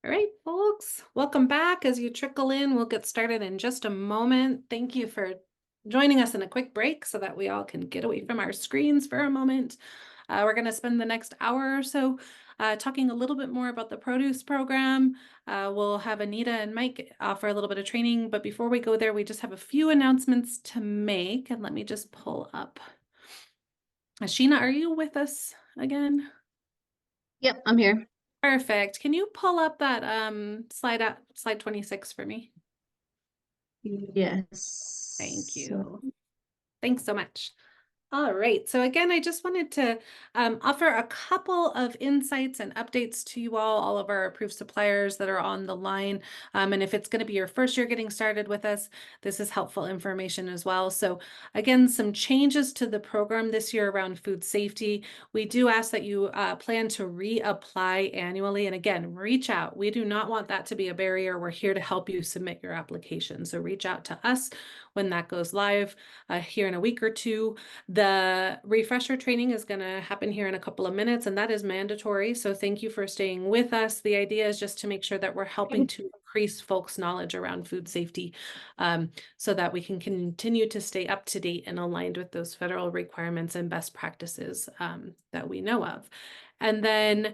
All right, folks, welcome back. As you trickle in, we'll get started in just a moment. Thank you for joining us in a quick break so that we all can get away from our screens for a moment. We're going to spend the next hour or so talking a little bit more about the produce program. We'll have Anita and Mike offer a little bit of training, but before we go there, we just have a few announcements to make. And let me just pull up. Sheena, are you with us again? Yep, I'm here. Perfect. Can you pull up that slide 26 for me? Thank Yes. you. Thanks so much. All right. So again, I just wanted to offer a couple of insights and updates to you all of our approved suppliers that are on the line. And if it's going to be your first year getting started with us, this is helpful information as well. So again, some changes to the program this year around food safety. We do ask that you plan to reapply annually. And again, reach out. We do not want that to be a barrier. We're here to help you submit your application. So reach out to us when that goes live here in a week or two. The refresher training is going to happen here in a couple of minutes, and that is mandatory. So thank you for staying with us. The idea is just to make sure that we're helping to increase folks' knowledge around food safety so that we can continue to stay up to date and aligned with those federal requirements and best practices that we know of. And then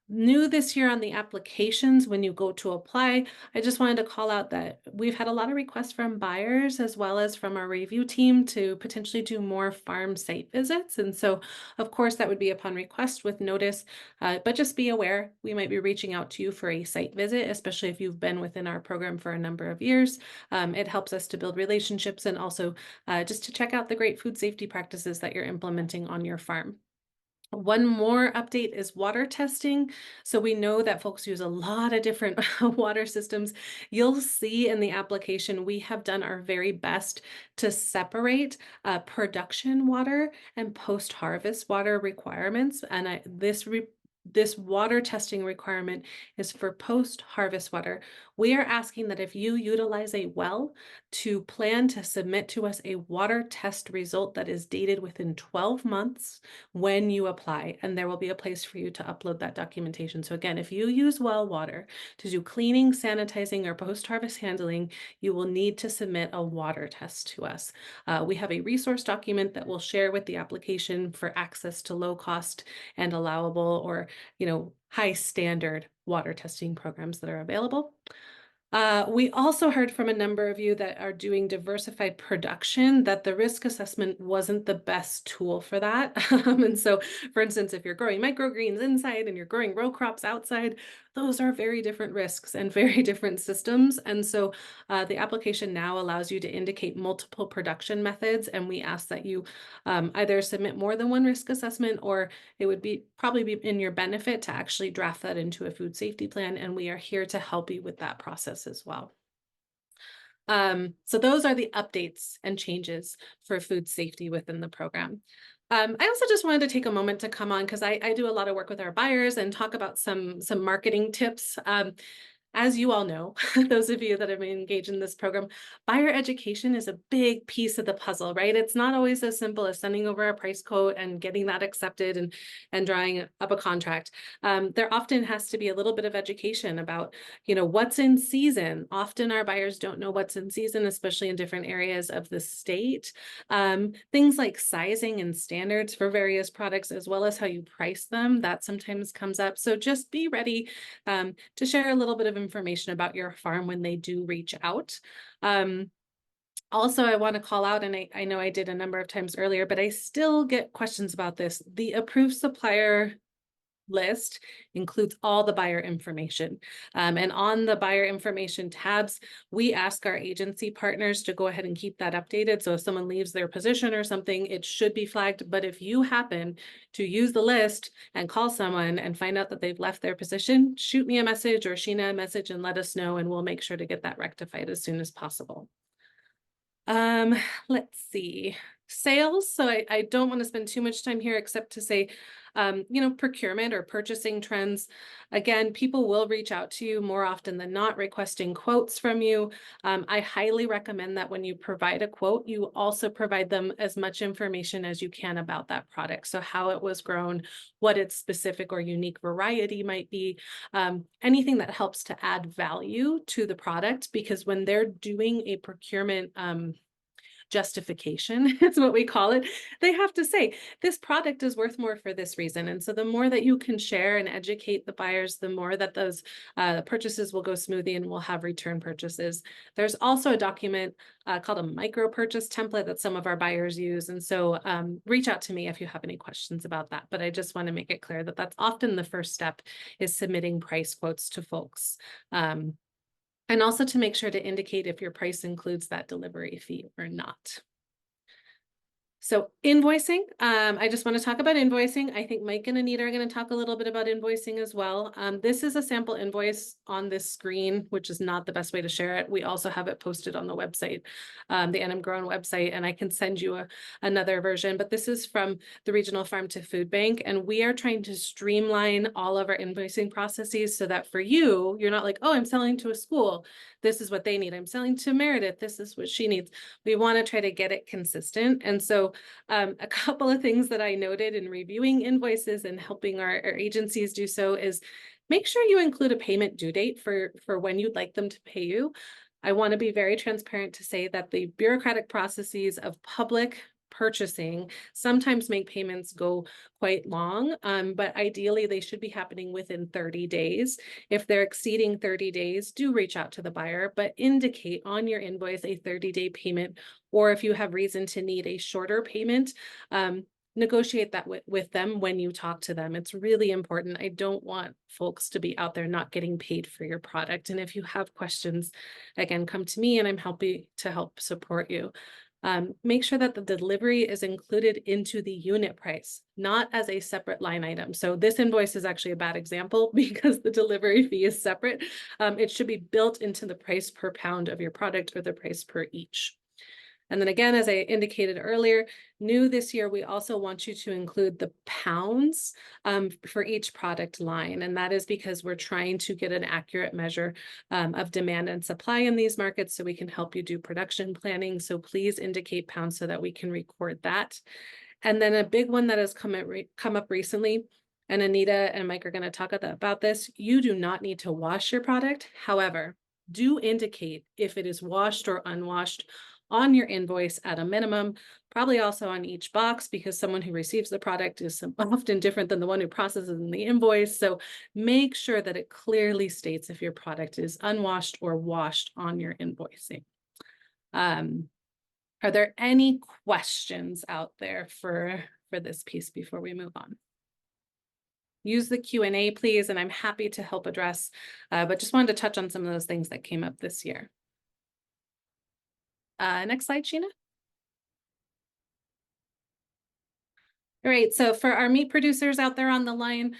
new this year on the applications, when you go to apply, I just wanted to call out that we've had a lot of requests from buyers as well as from our review team to potentially do more farm site visits. And so, of course, that would be upon request with notice, but just be aware we might be reaching out to you for a site visit, especially if you've been within our program for a number of years. It helps us to build relationships and also just to check out the great food safety practices that you're implementing on your farm. One more update is water testing. So we know that folks use a lot of different water systems. You'll see in the application, we have done our very best to separate production water and post-harvest water requirements. And this water testing requirement is for post-harvest water. We are asking that if you utilize a well, to plan to submit to us a water test result that is dated within 12 months when you apply, and there will be a place for you to upload that documentation. So again, if you use well water to do cleaning, sanitizing, or post-harvest handling, you will need to submit a water test to us. We have a resource document that we'll share with the application for access to low cost and allowable or, high standard water testing programs that are available. We also heard from a number of you that are doing diversified production that the risk assessment wasn't the best tool for that. And so, for instance, if you're growing microgreens inside and you're growing row crops outside, those are very different risks and very different systems. And so the application now allows you to indicate multiple production methods. And we ask that you either submit more than one risk assessment, or it would probably be in your benefit to actually draft that into a food safety plan. And we are here to help you with that process as well. So those are the updates and changes for food safety within the program. I also just wanted to take a moment to come on because I do a lot of work with our buyers and talk about some marketing tips. As you all know, those of you that have been engaged in this program, buyer education is a big piece of the puzzle, right? It's not always as simple as sending over a price quote and getting that accepted and drawing up a contract. There often has to be a little bit of education about, what's in season. Often our buyers don't know what's in season, especially in different areas of the state. Things like sizing and standards for various products, as well as how you price them, that sometimes comes up. So just be ready to share a little bit of information about your farm when they do reach out. Also, I want to call out, and I know I did a number of times earlier, but I still get questions about this. The approved supplier list includes all the buyer information. And on the buyer information tabs, we ask our agency partners to go ahead and keep that updated. So if someone leaves their position or something, it should be flagged. But if you happen to use the list and call someone and find out that they've left their position, shoot me a message or Sheena a message and let us know, and we'll make sure to get that rectified as soon as possible. Let's see. Sales. So I don't want to spend too much time here except to say procurement or purchasing trends. Again, people will reach out to you more often than not, requesting quotes from you. I highly recommend that when you provide a quote, you also provide them as much information as you can about that product. So how it was grown, what its specific or unique variety might be, anything that helps to add value to the product, because when they're doing a procurement justification, it's what we call it, they have to say, this product is worth more for this reason. And so the more that you can share and educate the buyers, the more that those purchases will go smoothly and we'll have return purchases. There's also a document called a micro purchase template that some of our buyers use. And so reach out to me if you have any questions about that. But I just want to make it clear that that's often the first step, is submitting price quotes to folks. And also to make sure to indicate if your price includes that delivery fee or not. So invoicing, I just want to talk about invoicing. I think Mike and Anita are going to talk a little bit about invoicing as well. This is a sample invoice on this screen, which is not the best way to share it. We also have it posted on the website, the NM Grown website, and I can send you another version, but this is from the Regional Farm to Food Bank, and we are trying to streamline all of our invoicing processes so that for you, you're not like, oh, I'm selling to a school, this is what they need. I'm selling to Meredith, this is what she needs. We want to try to get it consistent. And so a couple of things that I noted in reviewing invoices and helping our agencies do so is make sure you include a payment due date for when you'd like them to pay you. I want to be very transparent to say that the bureaucratic processes of public purchasing sometimes make payments go quite long, but ideally they should be happening within 30 days. If they're exceeding 30 days, do reach out to the buyer, but indicate on your invoice a 30-day payment, or if you have reason to need a shorter payment, negotiate that with them when you talk to them. It's really important. I don't want folks to be out there not getting paid for your product. And if you have questions, again, come to me and I'm happy to help support you. Make sure that the delivery is included into the unit price, not as a separate line item. So this invoice is actually a bad example because the delivery fee is separate. It should be built into the price per pound of your product or the price per each. And then again, as I indicated earlier, new this year, we also want you to include the pounds for each product line. And that is because we're trying to get an accurate measure of demand and supply in these markets so we can help you do production planning. So please indicate pounds so that we can record that. And then a big one that has come up recently, and Anita and Mike are going to talk about this, you do not need to wash your product. However, do indicate if it is washed or unwashed on your invoice at a minimum, probably also on each box, because someone who receives the product is often different than the one who processes in the invoice. So make sure that it clearly states if your product is unwashed or washed on your invoicing. Are there any questions out there for this piece before we move on? Use the Q&A, please, and I'm happy to help address, but just wanted to touch on some of those things that came up this year. Next slide, Sheena. All right, so for our meat producers out there on the line,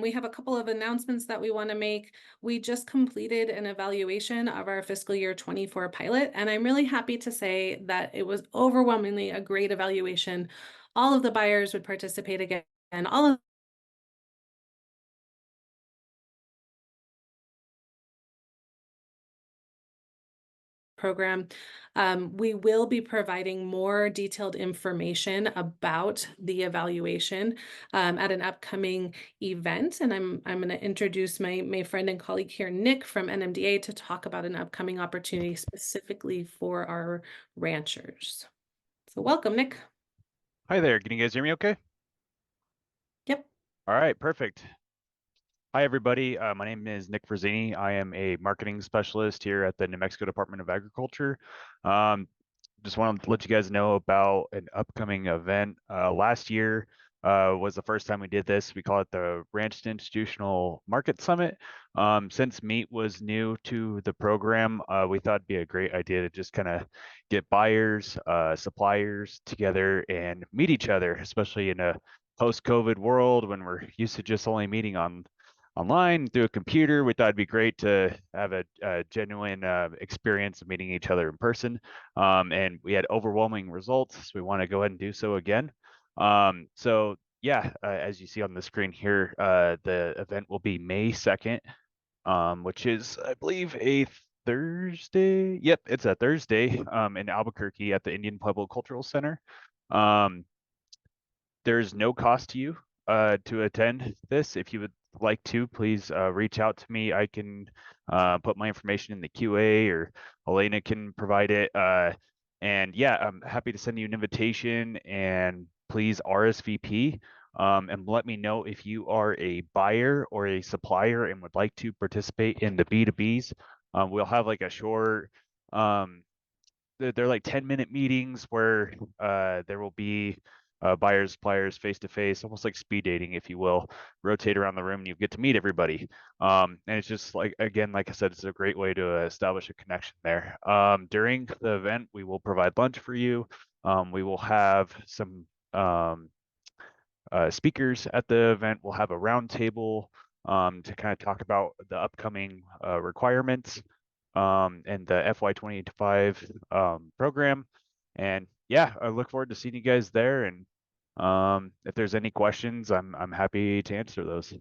we have a couple of announcements that we want to make. We just completed an evaluation of our fiscal year 24 pilot, and I'm really happy to say that it was overwhelmingly a great evaluation. All of the buyers would participate again, and all of program. We will be providing more detailed information about the evaluation at an upcoming event. And I'm going to introduce my friend and colleague here, Nick from NMDA, to talk about an upcoming opportunity specifically for our ranchers. So welcome, Nick. Hi there. Can you guys hear me okay? Yep. All right, perfect. Hi, everybody. My name is Nick Frazzini. I am a marketing specialist here at the New Mexico Department of Agriculture. Just wanted to let you guys know about an upcoming event. Last year was the first time we did this. We call it the Ranch to Institutional Market Summit. Since meat was new to the program, we thought it'd be a great idea to just kind of get buyers, suppliers together and meet each other, especially in a post-COVID world when we're used to just only meeting online through a computer. We thought it'd be great to have a genuine experience of meeting each other in person. And we had overwhelming results. So we want to go ahead and do so again. So yeah, as you see on the screen here, the event will be May 2nd, which is, I believe, a Thursday. Yep, it's a Thursday, in Albuquerque at the Indian Pueblo Cultural Center. Um, there's no cost to you to attend this. If you would like to, please reach out to me. I can put my information in the QA, or Elena can provide it. And yeah, I'm happy to send you an invitation, and please RSVP, and let me know if you are a buyer or a supplier and would like to participate in the B2Bs. We'll have like a short, they're like 10-minute meetings where there will be buyers, suppliers, face to face, almost like speed dating, if you will, rotate around the room and you get to meet everybody. And it's just like, again, like I said, it's a great way to establish a connection there. During the event, we will provide lunch for you. We will have some speakers at the event. We'll have a roundtable to kind of talk about the upcoming requirements and the FY25 program. And yeah, I look forward to seeing you guys there. And if there's any questions, I'm happy to answer those.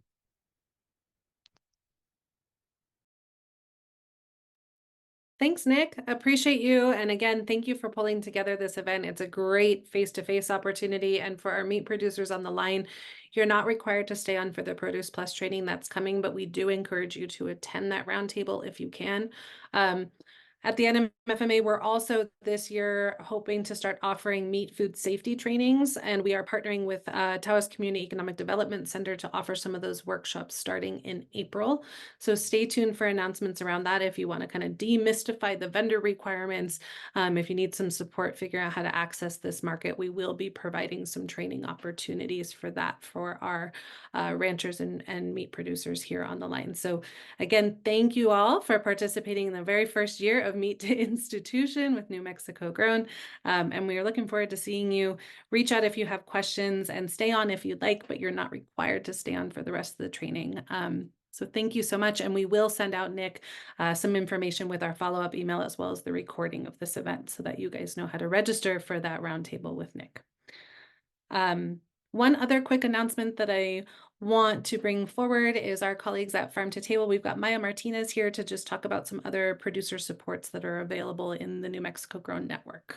Thanks, Nick. Appreciate you. And again, thank you for pulling together this event. It's a great face-to-face opportunity. And for our meat producers on the line, you're not required to stay on for the Produce Plus training that's coming, but we do encourage you to attend that roundtable if you can. At the NMFMA, we're also this year hoping to start offering meat food safety trainings, and we are partnering with Taos Community Economic Development Center to offer some of those workshops starting in April. So stay tuned for announcements around that if you want to kind of demystify the vendor requirements. If you need some support figuring out how to access this market, we will be providing some training opportunities for that for our ranchers and meat producers here on the line. So again, thank you all for participating in the very first year of Meat to Institution with New Mexico Grown. And we are looking forward to seeing you. Reach out if you have questions and stay on if you'd like, but you're not required to stay on for the rest of the training. So thank you so much. And we will send out, Nick, some information with our follow-up email as well as the recording of this event so that you guys know how to register for that roundtable with Nick. One other quick announcement that I want to bring forward is our colleagues at Farm to Table. We've got Maya Martinez here to just talk about some other producer supports that are available in the New Mexico Grown Network.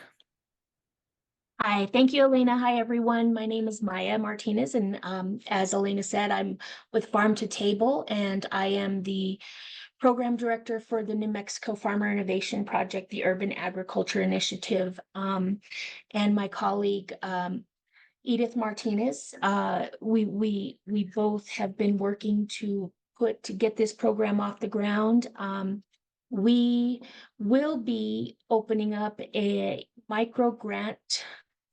Hi, thank you, Elena. Hi, everyone. My name is Maya Martinez, and as Elena said, I'm with Farm to Table, and I am the program director for the New Mexico Farmer Innovation Project, the Urban Agriculture Initiative. And my colleague, Edith Martinez, we both have been working to get this program off the ground. We will be opening up a micro grant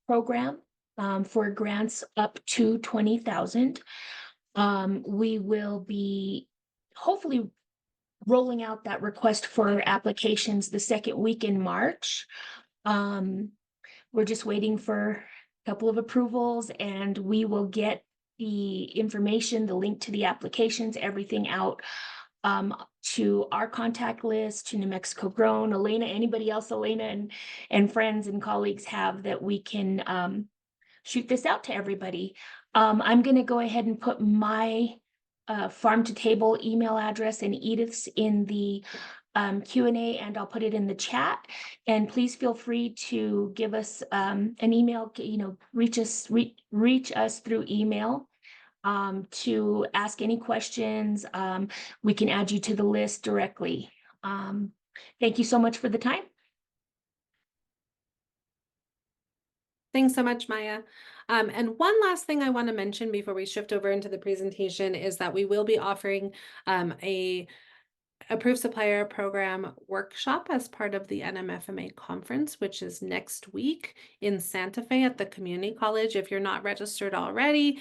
program for grants up to 20,000. We will be hopefully rolling out that request for applications the second week in March. We're just waiting for a couple of approvals, and we will get the information, the link to the applications, everything out to our contact list, to New Mexico Grown, Elena, anybody else Elena and friends and colleagues have that we can shoot this out to everybody. I'm going to go ahead and put my Farm to Table email address and Edith's in the Q&A, and I'll put it in the chat. And please feel free to give us an email, reach us through email to ask any questions. We can add you to the list directly. Thank you so much for the time. Thanks so much, Maya. And one last thing I want to mention before we shift over into the presentation is that we will be offering a Approved Supplier Program workshop as part of the NMFMA conference, which is next week in Santa Fe at the community college. If you're not registered already,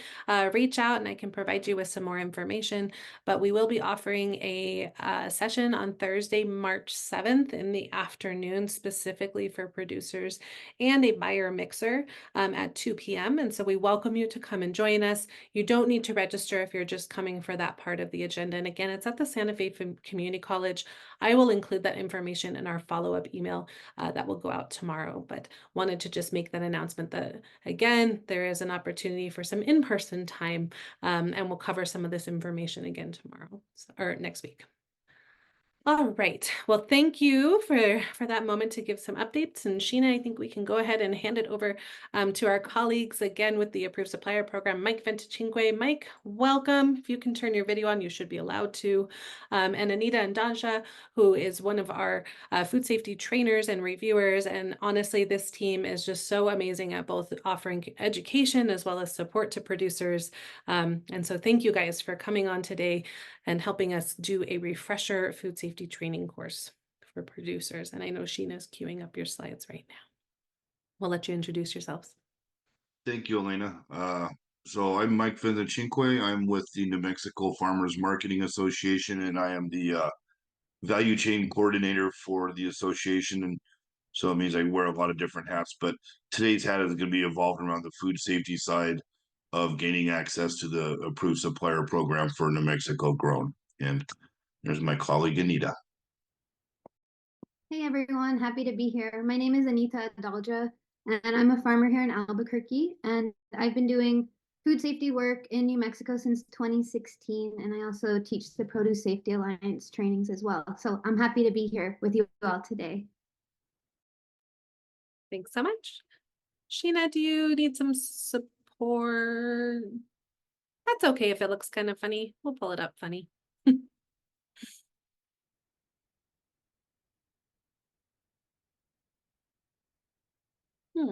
reach out and I can provide you with some more information. But we will be offering a session on Thursday, March 7th in the afternoon, specifically for producers, and a buyer mixer at 2 p.m. And so we welcome you to come and join us. You don't need to register if you're just coming for that part of the agenda. And again, it's at the Santa Fe Community Community College. I will include that information in our follow-up email that will go out tomorrow, but wanted to just make that announcement that, again, there is an opportunity for some in-person time, and we'll cover some of this information again tomorrow or next week. All right. Well, thank you for that moment to give some updates. And Sheena, I think we can go ahead and hand it over to our colleagues again with the Approved Supplier Program, Mike Ventachinque. Mike, welcome. If you can turn your video on, you should be allowed to. And Anita and Daja, who is one of our food safety trainers and reviewers. And honestly, this team is just so amazing at both offering education as well as support to producers. And so thank you guys for coming on today and helping us do a refresher food safety training course for producers. And I know Sheena's queuing up your slides right now. We'll let you introduce yourselves. Thank you, Elena. So I'm Mike Ventachinque. I'm with the New Mexico Farmers Marketing Association, and I am the value chain coordinator for the association. And so it means I wear a lot of different hats, but today's hat is going to be evolved around the food safety side of gaining access to the approved supplier program for New Mexico grown. And there's my colleague, Anita. Hey everyone, happy to be here. My name is Anita Dalja, and I'm a farmer here in Albuquerque, and I've been doing food safety work in New Mexico since 2016, and I also teach the Produce Safety Alliance trainings as well. So I'm happy to be here with you all today. Thanks so much. Sheena, do you need some support? That's okay if it looks kind of funny. We'll pull it up funny. There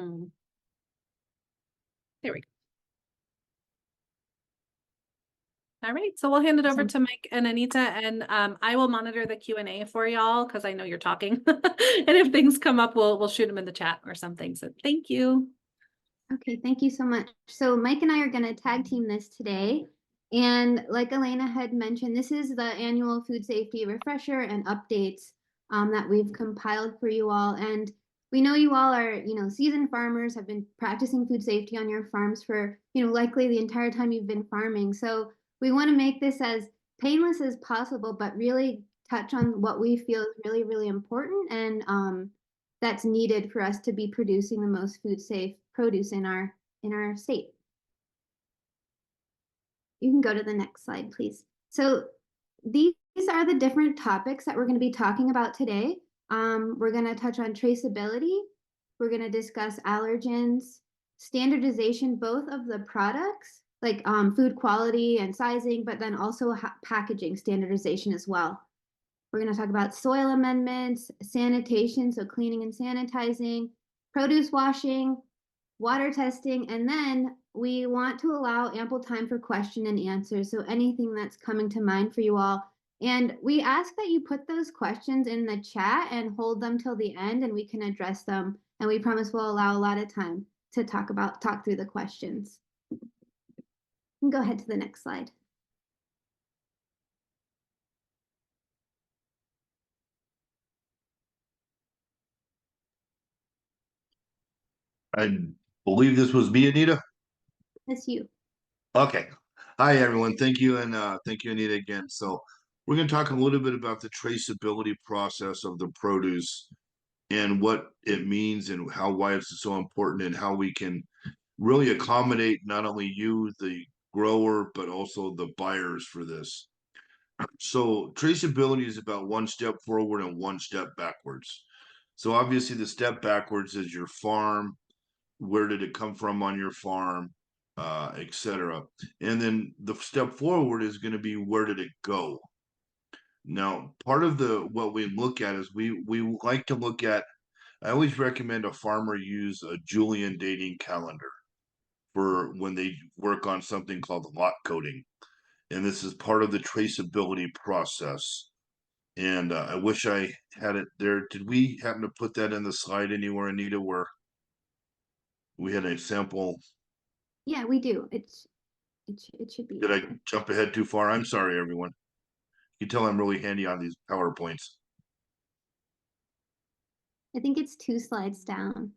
we go. All right, so we'll hand it over to Mike and Anita, and I will monitor the Q&A for y'all because I know you're talking. And if things come up, we'll shoot them in the chat or something. So thank you. Okay, thank you so much. So Mike and I are going to tag team this today. And like Elena had mentioned, this is the annual food safety refresher and updates that we've compiled for you all. And we know you all are, seasoned farmers, have been practicing food safety on your farms for, likely the entire time you've been farming. So we want to make this as painless as possible, but really touch on what we feel is really, really important and that's needed for us to be producing the most food safe produce in our state. You can go to the next slide, please. So these are the different topics that we're going to be talking about today. We're going to touch on traceability. We're going to discuss allergens, standardization, both of the products, like food quality and sizing, but then also packaging standardization as well. We're going to talk about soil amendments, sanitation, so cleaning and sanitizing, produce washing, water testing, and then we want to allow ample time for question and answers, so anything that's coming to mind for you all. And we ask that you put those questions in the chat and hold them till the end, and we can address them. And we promise we'll allow a lot of time to talk through the questions. You can go ahead to the next slide. I believe this was me, Anita. That's you. Okay. Hi, everyone. Thank you. And thank you, Anita, again. So we're going to talk a little bit about the traceability process of the produce and what it means and why it's so important and how we can really accommodate not only you, the grower, but also the buyers for this. So traceability is about one step forward and one step backwards. So obviously the step backwards is your farm. Where did it come from on your farm, etc. And then the step forward is going to be where did it go? Now, part of what we look at is we like to look at. I always recommend a farmer use a Julian dating calendar for when they work on something called lot coding, and this is part of the traceability process. And I wish I had it there. Did we happen to put that in the slide anywhere, Anita, where we had a sample? Yeah, we do. It should be. Did I jump ahead too far? I'm sorry, everyone. You can tell I'm really handy on these PowerPoints. I think it's 2 slides down.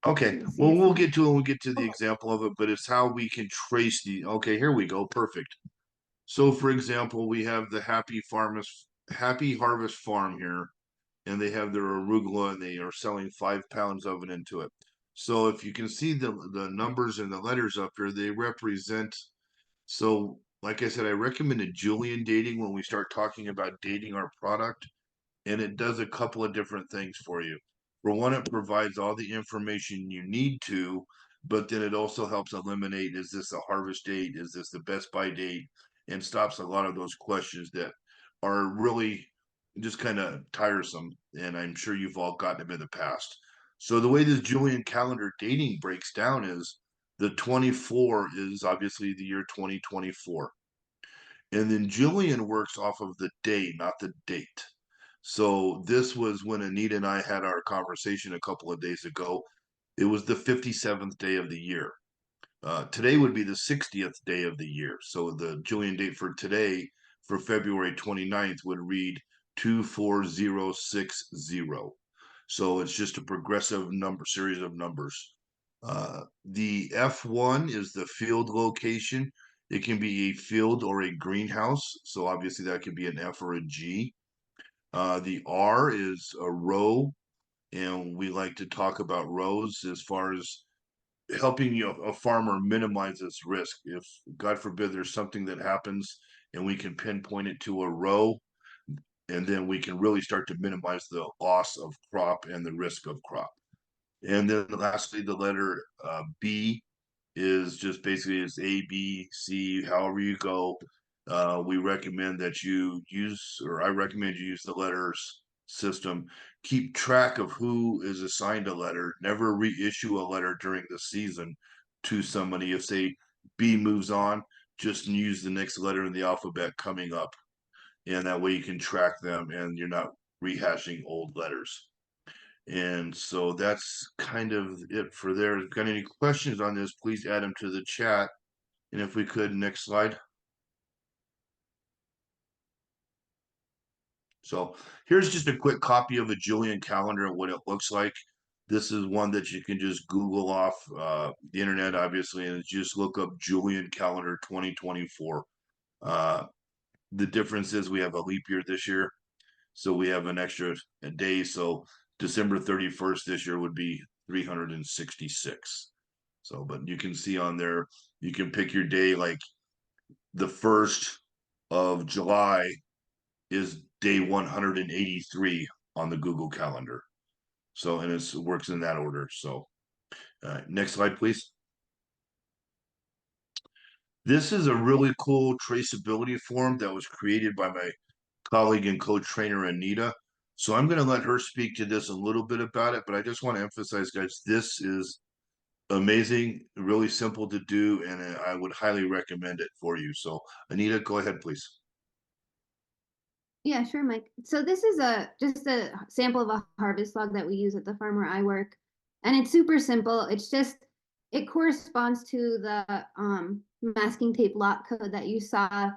Okay, well, we'll get to it when we get to the example of it, but it's how we can trace okay, here we go. Perfect. So for example, we have the Happy Happy Harvest Farm here, and they have their arugula, and they are selling 5 pounds of it into it. So if you can see the numbers and the letters up here, they represent. So, like I said, I recommended Julian dating when we start talking about dating our product, and it does a couple of different things for you. For one, it provides all the information you need to, but then it also helps eliminate, is this a harvest date? Is this the best by date? And stops a lot of those questions that are really just kind of tiresome. And I'm sure you've all gotten them in the past. So the way this Julian calendar dating breaks down is the 24 is obviously the year 2024. And then Julian works off of the day, not the date. So this was when Anita and I had our conversation a couple of days ago. It was the 57th day of the year. Today would be the 60th day of the year. So the Julian date for today, for February 29th, would read 24060. So it's just a progressive number series of numbers. The F1 is the field location. It can be a field or a greenhouse. So obviously that could be an F or a G. The R is a row, and we like to talk about rows as far as helping a farmer minimize its risk. If God forbid there's something that happens and we can pinpoint it to a row, and then we can really start to minimize the loss of crop and the risk of crop. And then lastly, the letter B is just basically it's A, B, C, however you go. We recommend that you use, or I recommend you use the letters system. Keep track of who is assigned a letter. Never reissue a letter during the season to somebody. If say B moves on, just use the next letter in the alphabet coming up. And that way you can track them and you're not rehashing old letters. And so that's kind of it for there. If you've got any questions on this, please add them to the chat. And if we could, next slide. So here's just a quick copy of a Julian calendar and what it looks like. This is one that you can just Google off the internet, obviously, and just look up Julian calendar 2024. The difference is we have a leap year this year. So we have an extra day. So December 31st this year would be 366. So, but you can see on there, you can pick your day, like the 1st of July is day 183 on the Google Calendar. So, and it works in that order. So, next slide, please. This is a really cool traceability form that was created by my colleague and co-trainer Anita. So I'm going to let her speak to this a little bit about it, but I just want to emphasize, guys, this is amazing, really simple to do, and I would highly recommend it for you. So Anita, go ahead, please. Yeah, sure, Mike. So this is just a sample of a harvest log that we use at the farm where I work. And it's super simple. It's just, it corresponds to the masking tape lot code that you saw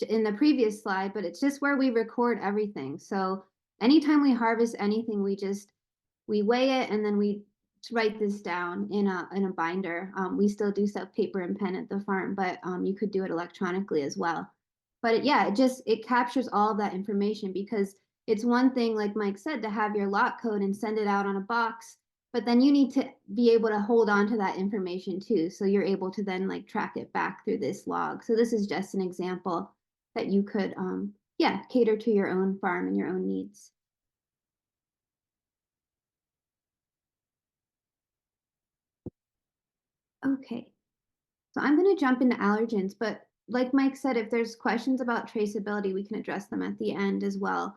in the previous slide, but it's just where we record everything. So anytime we harvest anything, we weigh it and then we write this down in a binder. We still do stuff paper and pen at the farm, but you could do it electronically as well. But it captures all of that information, because it's one thing, like Mike said, to have your lot code and send it out on a box, but then you need to be able to hold on to that information too. So you're able to then like track it back through this log. So this is just an example that you could, cater to your own farm and your own needs. Okay, so I'm going to jump into allergens, but like Mike said, if there's questions about traceability, we can address them at the end as well.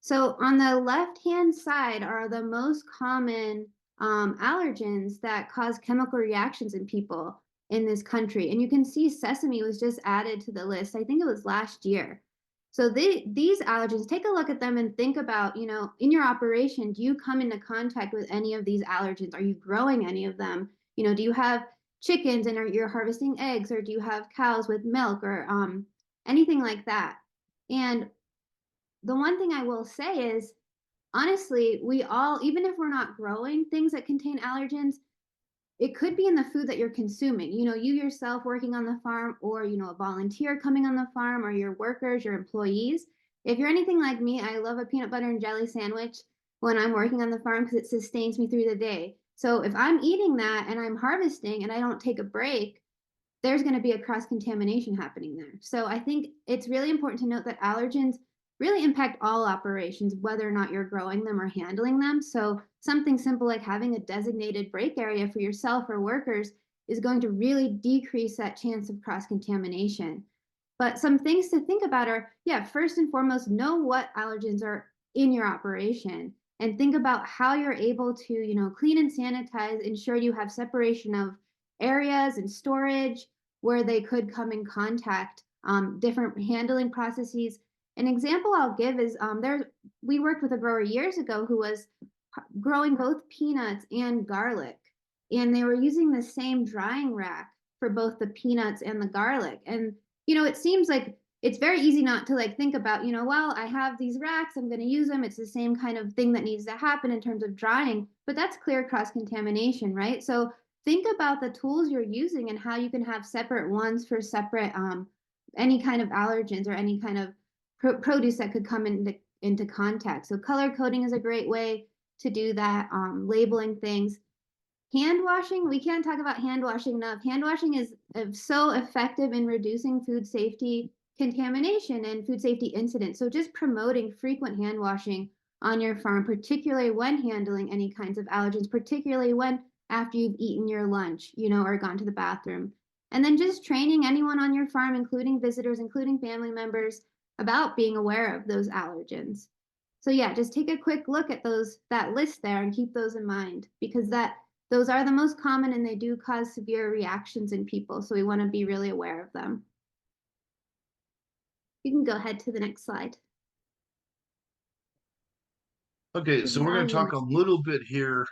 So on the left-hand side are the most common allergens that cause chemical reactions in people in this country. And you can see sesame was just added to the list. I think it was last year. So these allergens, take a look at them and think about, in your operation, do you come into contact with any of these allergens? Are you growing any of them? Do you have chickens and you're harvesting eggs, or do you have cows with milk, or anything like that? And the one thing I will say is, honestly, we all, even if we're not growing things that contain allergens, it could be in the food that you're consuming. You yourself working on the farm, or, a volunteer coming on the farm, or your workers, your employees, If you're anything like me, I love a peanut butter and jelly sandwich when I'm working on the farm because it sustains me through the day. So if I'm eating that and I'm harvesting and I don't take a break, there's going to be a cross contamination happening there. So I think it's really important to note that allergens really impact all operations, whether or not you're growing them or handling them. So something simple like having a designated break area for yourself or workers is going to really decrease that chance of cross contamination. But some things to think about are, yeah, first and foremost, know what allergens are in your operation and think about how you're able to, clean and sanitize, ensure you have separation of areas and storage where they could come in contact, different handling processes. An example I'll give is we worked with a grower years ago who was growing both peanuts and garlic, and they were using the same drying rack for both the peanuts and the garlic. And it seems like it's very easy not to like think about, well, I have these racks, I'm going to use them. It's the same kind of thing that needs to happen in terms of drying, but that's clear cross contamination, right? So think about the tools you're using and how you can have separate ones for separate any kind of allergens or any kind of produce that could come into contact. So color coding is a great way to do that. Labeling things. Hand washing, we can't talk about hand washing enough. Hand washing is so effective in reducing food safety contamination and food safety incidents. So just promoting frequent hand washing on your farm, particularly when handling any kinds of allergens, particularly when after you've eaten your lunch, or gone to the bathroom. And then just training anyone on your farm, including visitors, including family members, about being aware of those allergens. So yeah, just take a quick look at that list there and keep those in mind because those are the most common and they do cause severe reactions in people. So we want to be really aware of them. You can go ahead to the next slide. Okay, This so is we're all going to you, talk Mike. a little bit here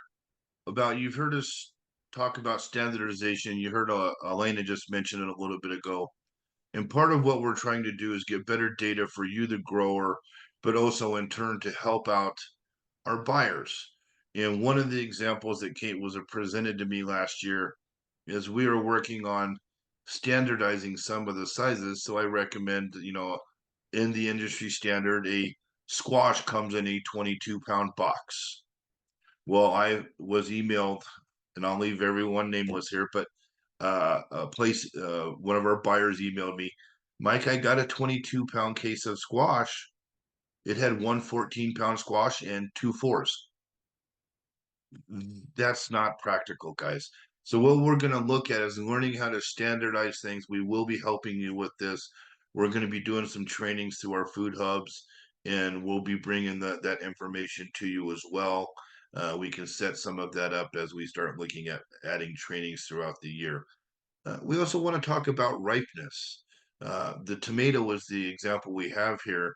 about, you've heard us talk about standardization. You heard Elena just mention it a little bit ago. And part of what we're trying to do is get better data for you, the grower, but also in turn to help out our buyers. And one of the examples that Kate was presented to me last year is we are working on standardizing some of the sizes. So I recommend, in the industry standard, a squash comes in a 22-pound box. Well, I was emailed, and I'll leave everyone nameless here, but one of our buyers emailed me, Mike, I got a 22-pound case of squash. It had one 14-pound squash and 2 4s. That's not practical, guys. So what we're going to look at is learning how to standardize things. We will be helping you with this. We're going to be doing some trainings through our food hubs, and we'll be bringing that information to you as well. We can set some of that up as we start looking at adding trainings throughout the year. We also want to talk about ripeness. The tomato is the example we have here.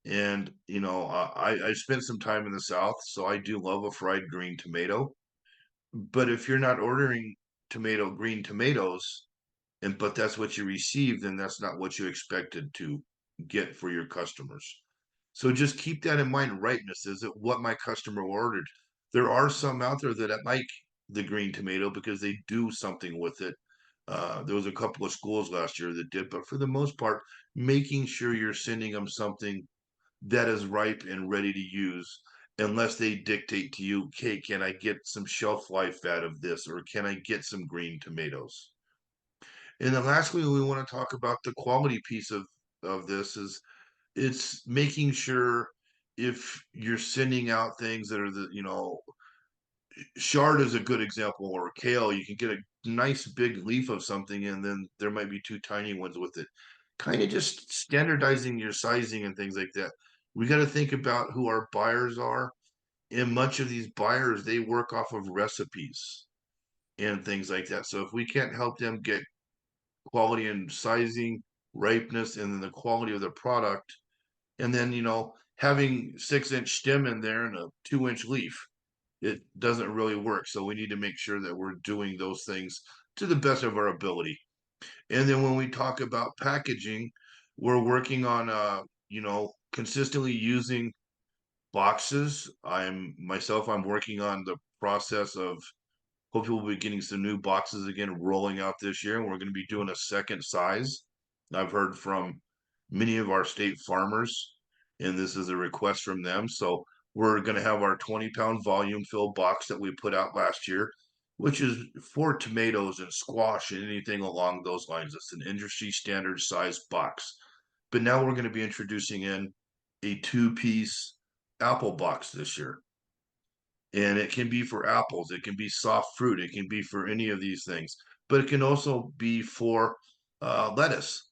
And, I spent some time in the South, so I do love a fried green tomato. But if you're not ordering green tomatoes, but that's what you receive, then that's not what you expected to get for your customers. So just keep that in mind. Ripeness, is it what my customer ordered? There are some out there that like the green tomato because they do something with it. There was a couple of schools last year that did, but for the most part, making sure you're sending them something that is ripe and ready to use, unless they dictate to you, okay, can I get some shelf life out of this, or can I get some green tomatoes? And then lastly, we want to talk about the quality piece of this is it's making sure if you're sending out things that are chard is a good example, or kale, you can get a nice big leaf of something and then there might be 2 tiny ones with it. Kind of just standardizing your sizing and things like that. We got to think about who our buyers are. And much of these buyers, they work off of recipes and things like that. So if we can't help them get quality and sizing, ripeness, and then the quality of the product, and then, having 6-inch stem in there and a 2-inch leaf, it doesn't really work. So we need to make sure that we're doing those things to the best of our ability. And then when we talk about packaging, we're working on consistently using boxes. I'm working on the process of hopefully we'll be getting some new boxes again rolling out this year, and we're going to be doing a second size. I've heard from many of our state farmers and this is a request from them. So we're going to have our 20-pound volume fill box that we put out last year, which is for tomatoes and squash and anything along those lines. It's an industry standard size box. But now we're going to be introducing in a 2-piece apple box this year. And it can be for apples, it can be soft fruit, it can be for any of these things, but it can also be for lettuce.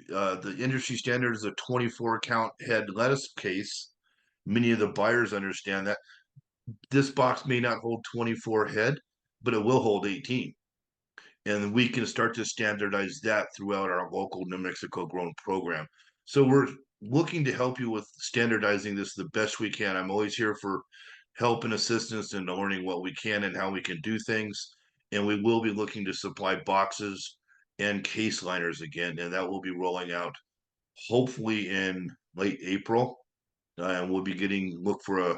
The industry standard is a 24 count head lettuce case. Many of the buyers understand that this box may not hold 24 head, but it will hold 18. And we can start to standardize that throughout our local New Mexico grown program. So we're looking to help you with standardizing this the best we can. I'm always here for help and assistance in learning what we can and how we can do things. And we will be looking to supply boxes and case liners again, and that will be rolling out hopefully in late April. And we'll be look for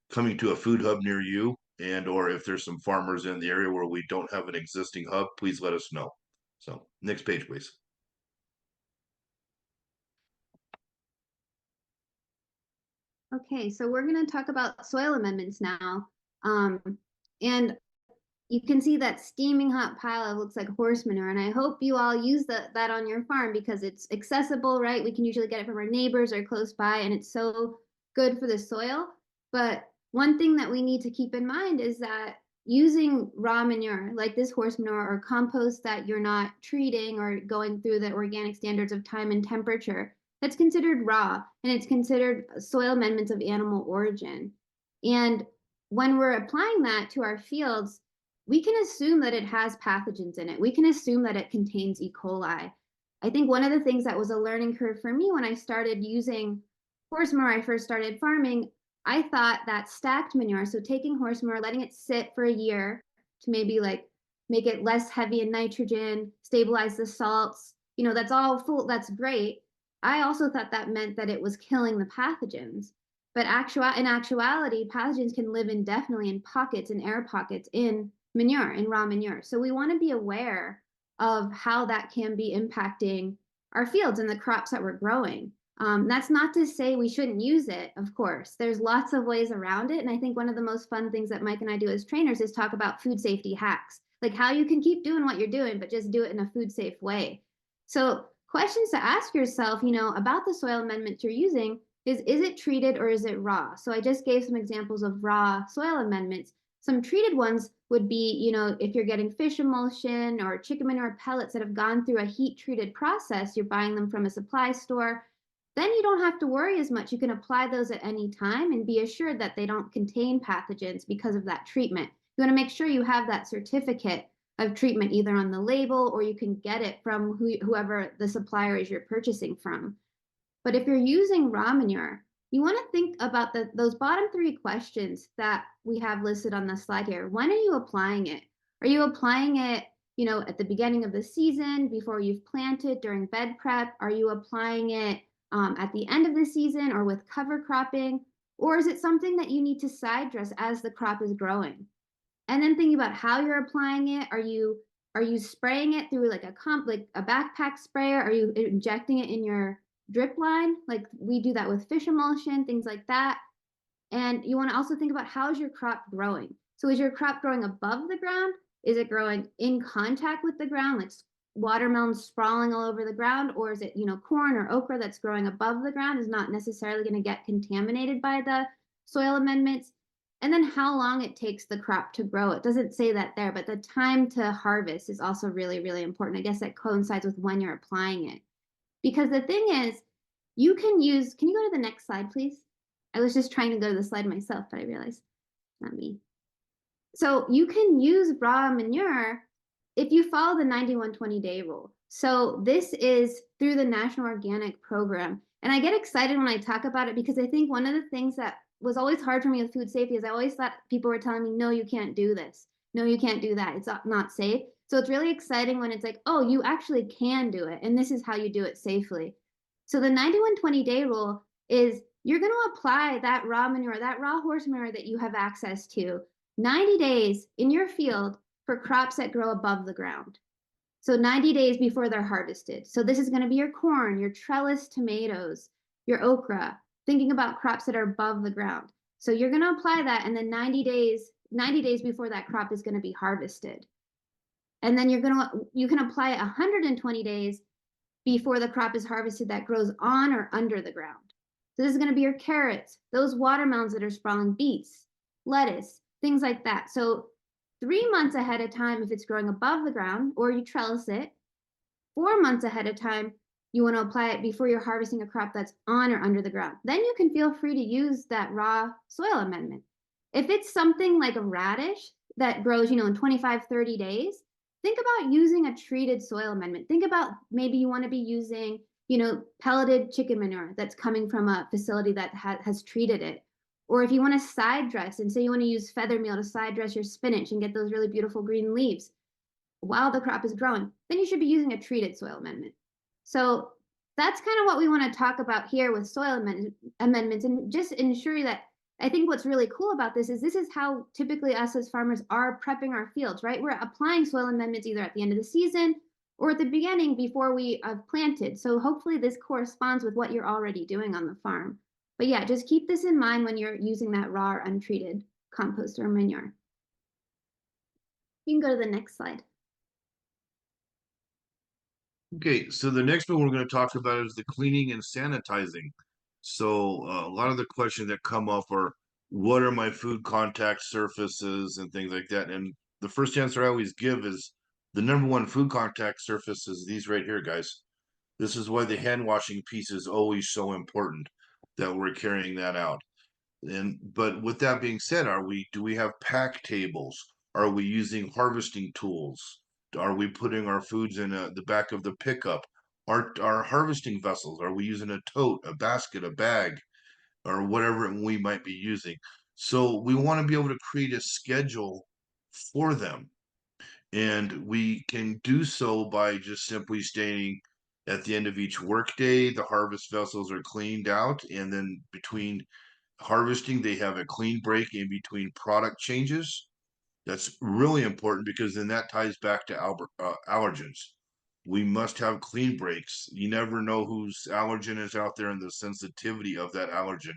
coming to a food hub near you, and or if there's some farmers in the area where we don't have an existing hub, please let us know. So next page, please. Okay, so we're going to talk about soil amendments now. And you can see that steaming hot pile of looks like horse manure, and I hope you all use that on your farm because it's accessible, right? We can usually get it from our neighbors or close by, and it's so good for the soil. But one thing that we need to keep in mind is that using raw manure, like this horse manure or compost that you're not treating or going through the organic standards of time and temperature, that's considered raw, and it's considered soil amendments of animal origin. And when we're applying that to our fields, we can assume that it has pathogens in it. We can assume that it contains E. coli. I think one of the things that was a learning curve for me when I started using horse manure, I first started farming, I thought that stacked manure, so taking horse manure, letting it sit for a year to maybe like make it less heavy in nitrogen, stabilize the salts, that's all full, that's great. I also thought that meant that it was killing the pathogens. But in actuality, pathogens can live indefinitely in pockets and air pockets in manure, in raw manure. So we want to be aware of how that can be impacting our fields and the crops that we're growing. That's not to say we shouldn't use it, of course. There's lots of ways around it. And I think one of the most fun things that Mike and I do as trainers is talk about food safety hacks, like how you can keep doing what you're doing, but just do it in a food safe way. So questions to ask yourself, about the soil amendments you're using is it treated or is it raw? So I just gave some examples of raw soil amendments. Some treated ones would be, if you're getting fish emulsion or chicken manure pellets that have gone through a heat treated process, you're buying them from a supply store, then you don't have to worry as much. You can apply those at any time and be assured that they don't contain pathogens because of that treatment. You want to make sure you have that certificate of treatment either on the label or you can get it from whoever the supplier is you're purchasing from. But if you're using raw manure, you want to think about those bottom 3 questions that we have listed on the slide here. When are you applying it? Are you applying it, at the beginning of the season, before you've planted, during bed prep? Are you applying it at the end of the season or with cover cropping? Or is it something that you need to side dress as the crop is growing? And then thinking about how you're applying it. Are you spraying it through like a backpack sprayer? Are you injecting it in your drip line? Like we do that with fish emulsion, things like that. And you want to also think about how is your crop growing? So is your crop growing above the ground? Is it growing in contact with the ground, like watermelons sprawling all over the ground? Or is it, corn or okra that's growing above the ground is not necessarily going to get contaminated by the soil amendments? And then how long it takes the crop to grow. It doesn't say that there, but the time to harvest is also really, really important. I guess that coincides with when you're applying it. Because the thing is, you can you go to the next slide, please? I was just trying to go to the slide myself, but I realized not me. So you can use raw manure if you follow the 90-120-day rule. So this is through the National Organic Program. And I get excited when I talk about it because I think one of the things that was always hard for me with food safety is I always thought people were telling me, no, you can't do this. No, you can't do that. It's not safe. So it's really exciting when it's like, oh, you actually can do it. And this is how you do it safely. So the 90-120-day rule is you're going to apply that raw manure, that raw horse manure that you have access to 90 days in your field for crops that grow above the ground. So 90 days before they're harvested. So this is going to be your corn, your trellis tomatoes, your okra, thinking about crops that are above the ground. So you're going to apply that, and then 90 days before that crop is going to be harvested. And then you can apply it 120 days before the crop is harvested that grows on or under the ground. So this is going to be your carrots, those watermelons that are sprawling, beets, lettuce, things like that. So 3 months ahead of time if it's growing above the ground, or you trellis it. 4 months ahead of time, you want to apply it before you're harvesting a crop that's on or under the ground. Then you can feel free to use that raw soil amendment. If it's something like a radish that grows, in 25, 30 days, think about using a treated soil amendment. Think about maybe you want to be using, pelleted chicken manure that's coming from a facility that has treated it. Or if you want to side dress and say you want to use feather meal to side dress your spinach and get those really beautiful green leaves while the crop is growing, then you should be using a treated soil amendment. So that's kind of what we want to talk about here with soil amendments, and just ensure that I think what's really cool about this is how typically us as farmers are prepping our fields, right? We're applying soil amendments either at the end of the season or at the beginning before we have planted. So hopefully this corresponds with what you're already doing on the farm. But yeah, just keep this in mind when you're using that raw or untreated compost or manure. You can go to the next slide. Okay, so the next one we're going to talk about is the cleaning and sanitizing. So a lot of the questions that come up are, what are my food contact surfaces and things like that? And the first answer I always give is the number one food contact surface is these right here, guys. This is why the hand washing piece is always so important that we're carrying that out. But with that being said, do we have pack tables? Are we using harvesting tools? Are we putting our foods in the back of the pickup? Our harvesting vessels, are we using a tote, a basket, a bag, or whatever we might be using? So we want to be able to create a schedule for them. And we can do so by just simply stating at the end of each workday, the harvest vessels are cleaned out, and then between harvesting, they have a clean break in between product changes. That's really important because then that ties back to allergens. We must have clean breaks. You never know whose allergen is out there and the sensitivity of that allergen.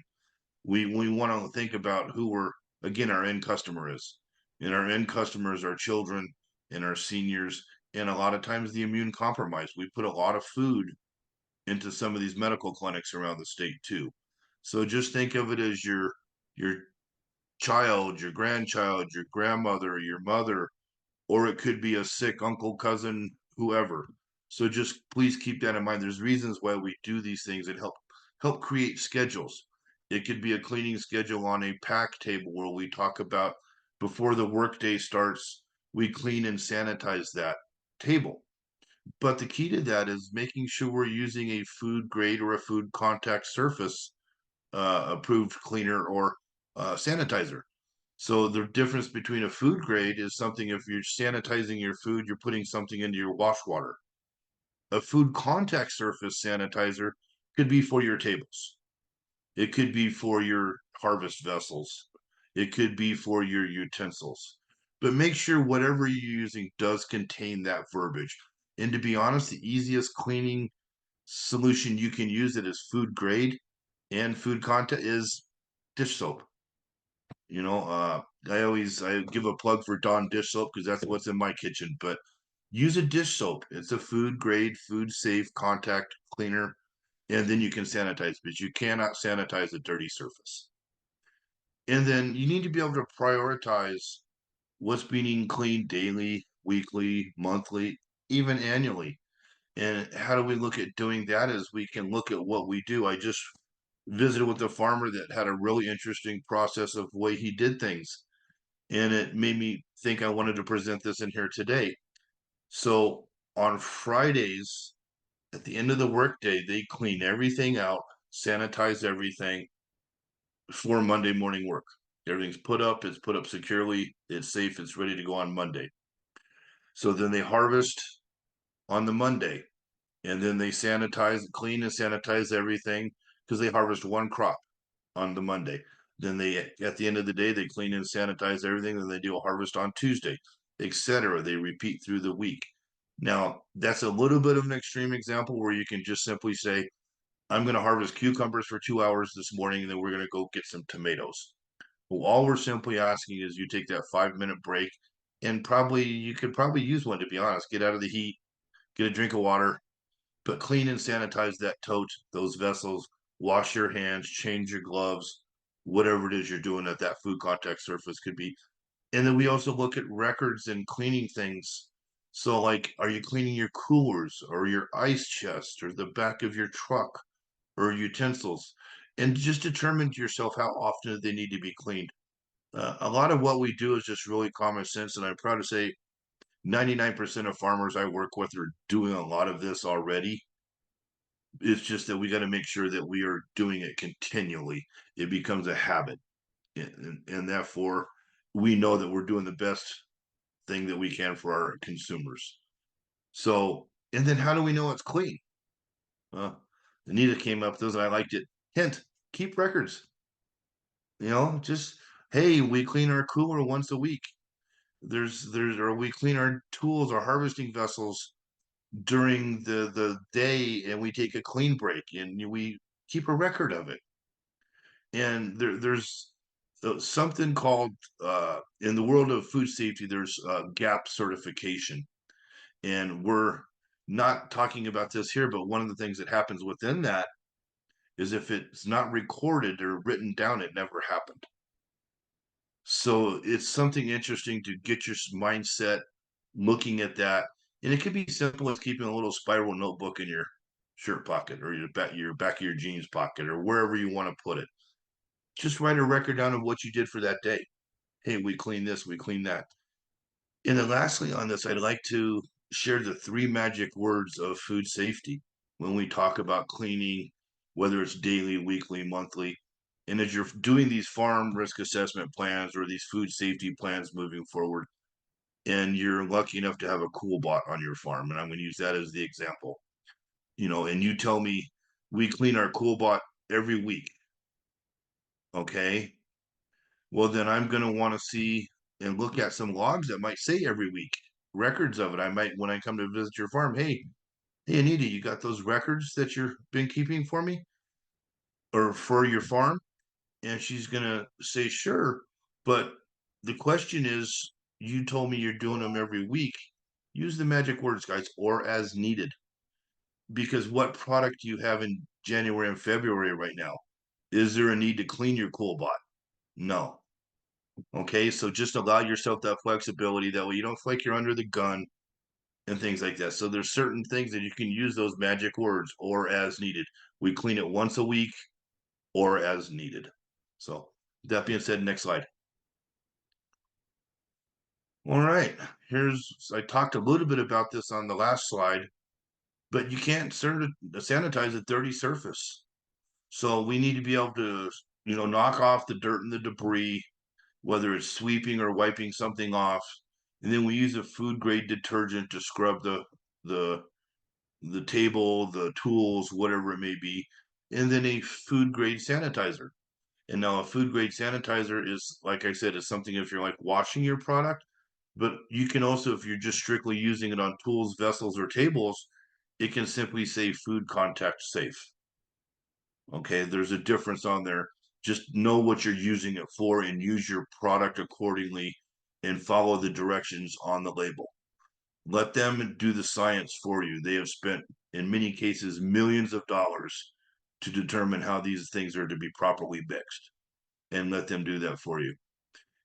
We want to think about who our end customer is. And our end customers are children and our seniors, and a lot of times the immune compromised. We put a lot of food into some of these medical clinics around the state too. So just think of it as your child, your grandchild, your grandmother, your mother, or it could be a sick uncle, cousin, whoever. So just please keep that in mind. There's reasons why we do these things and help create schedules. It could be a cleaning schedule on a pack table where we talk about before the workday starts, we clean and sanitize that table. But the key to that is making sure we're using a food grade or a food contact surface approved cleaner or sanitizer. So the difference between a food grade is something, if you're sanitizing your food, you're putting something into your wash water. A food contact surface sanitizer could be for your tables. It could be for your harvest vessels. It could be for your utensils. But make sure whatever you're using does contain that verbiage. And to be honest, the easiest cleaning solution you can use that is food grade and food contact is dish soap. I give a plug for Dawn dish soap because that's what's in my kitchen. But use a dish soap. It's a food grade, food safe contact cleaner, and then you can sanitize, but you cannot sanitize a dirty surface. And then you need to be able to prioritize what's being cleaned daily, weekly, monthly, even annually. And how do we look at doing that? Is we can look at what we do. I just visited with a farmer that had a really interesting process of the way he did things. And it made me think I wanted to present this in here today. So on Fridays, at the end of the workday, they clean everything out, sanitize everything for Monday morning work. Everything's put up, it's put up securely, it's safe, it's ready to go on Monday. So then they harvest on the Monday, and then they clean and sanitize everything because they harvest one crop on the Monday. Then at the end of the day, they clean and sanitize everything. Then they do a harvest on Tuesday, etc. They repeat through the week. Now, that's a little bit of an extreme example where you can just simply say, I'm going to harvest cucumbers for 2 hours this morning, and then we're going to go get some tomatoes. Well, all we're simply asking is you take that 5-minute break, and you could probably use one, to be honest. Get out of the heat, get a drink of water, but clean and sanitize that tote, those vessels, wash your hands, change your gloves, whatever it is you're doing at that food contact surface could be. And then we also look at records and cleaning things. So, like, are you cleaning your coolers or your ice chest or the back of your truck or utensils? And just determine to yourself how often they need to be cleaned. A lot of what we do is just really common sense. And I'm proud to say 99% of farmers I work with are doing a lot of this already. It's just that we got to make sure that we are doing it continually. It becomes a habit. And therefore, we know that we're doing the best thing that we can for our consumers. So, and then how do we know it's clean? Anita came up with those and I liked it. Hint, keep records. Just, hey, we clean our cooler once a week. Or we clean our tools, our harvesting vessels during the day, and we take a clean break and we keep a record of it. And there's something called in the world of food safety, there's GAP certification. And we're not talking about this here, but one of the things that happens within that is if it's not recorded or written down, it never happened. So it's something interesting to get your mindset looking at that. And it could be simple as keeping a little spiral notebook in your shirt pocket or your back of your jeans pocket or wherever you want to put it. Just write a record down of what you did for that day. Hey, we cleaned this, we cleaned that. And then lastly on this, I'd like to share the 3 magic words of food safety when we talk about cleaning, whether it's daily, weekly, monthly. And as you're doing these farm risk assessment plans or these food safety plans moving forward, and you're lucky enough to have a cool bot on your farm, and I'm going to use that as the example, and you tell me we clean our cool bot every week. Okay. Well, then I'm going to want to see and look at some logs that might say every week, records of it. I might, when I come to visit your farm, hey, Anita, you got those records that you've been keeping for me or for your farm? And she's going to say, sure. But the question is, you told me you're doing them every week. Use the magic words, guys, or as needed. Because what product do you have in January and February right now? Is there a need to clean your cool bot? No. Okay, so just allow yourself that flexibility. That way you don't feel like you're under the gun and things like that. So there's certain things that you can use those magic words or as needed. We clean it once a week or as needed. So that being said, next slide. All right, I talked a little bit about this on the last slide, but you can't sanitize a dirty surface. So we need to be able to, knock off the dirt and the debris, whether it's sweeping or wiping something off. And then we use a food grade detergent to scrub the table, the tools, whatever it may be, and then a food grade sanitizer. And now a food grade sanitizer is, like I said, is something if you're like washing your product, but you can also, if you're just strictly using it on tools, vessels, or tables, it can simply say food contact safe. Okay, there's a difference on there. Just know what you're using it for and use your product accordingly and follow the directions on the label. Let them do the science for you. They have spent, in many cases, millions of dollars to determine how these things are to be properly mixed, and let them do that for you.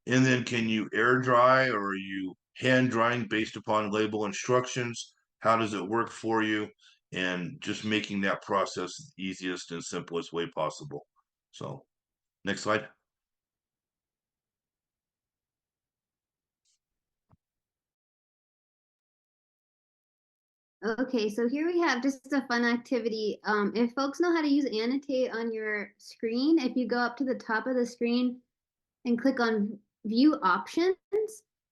And then can you air dry or are you hand drying based upon label instructions? How does it work for you? And just making that process the easiest and simplest way possible. So next slide. Okay, so here we have just a fun activity. If folks know how to use annotate on your screen, if you go up to the top of the screen and click on view options,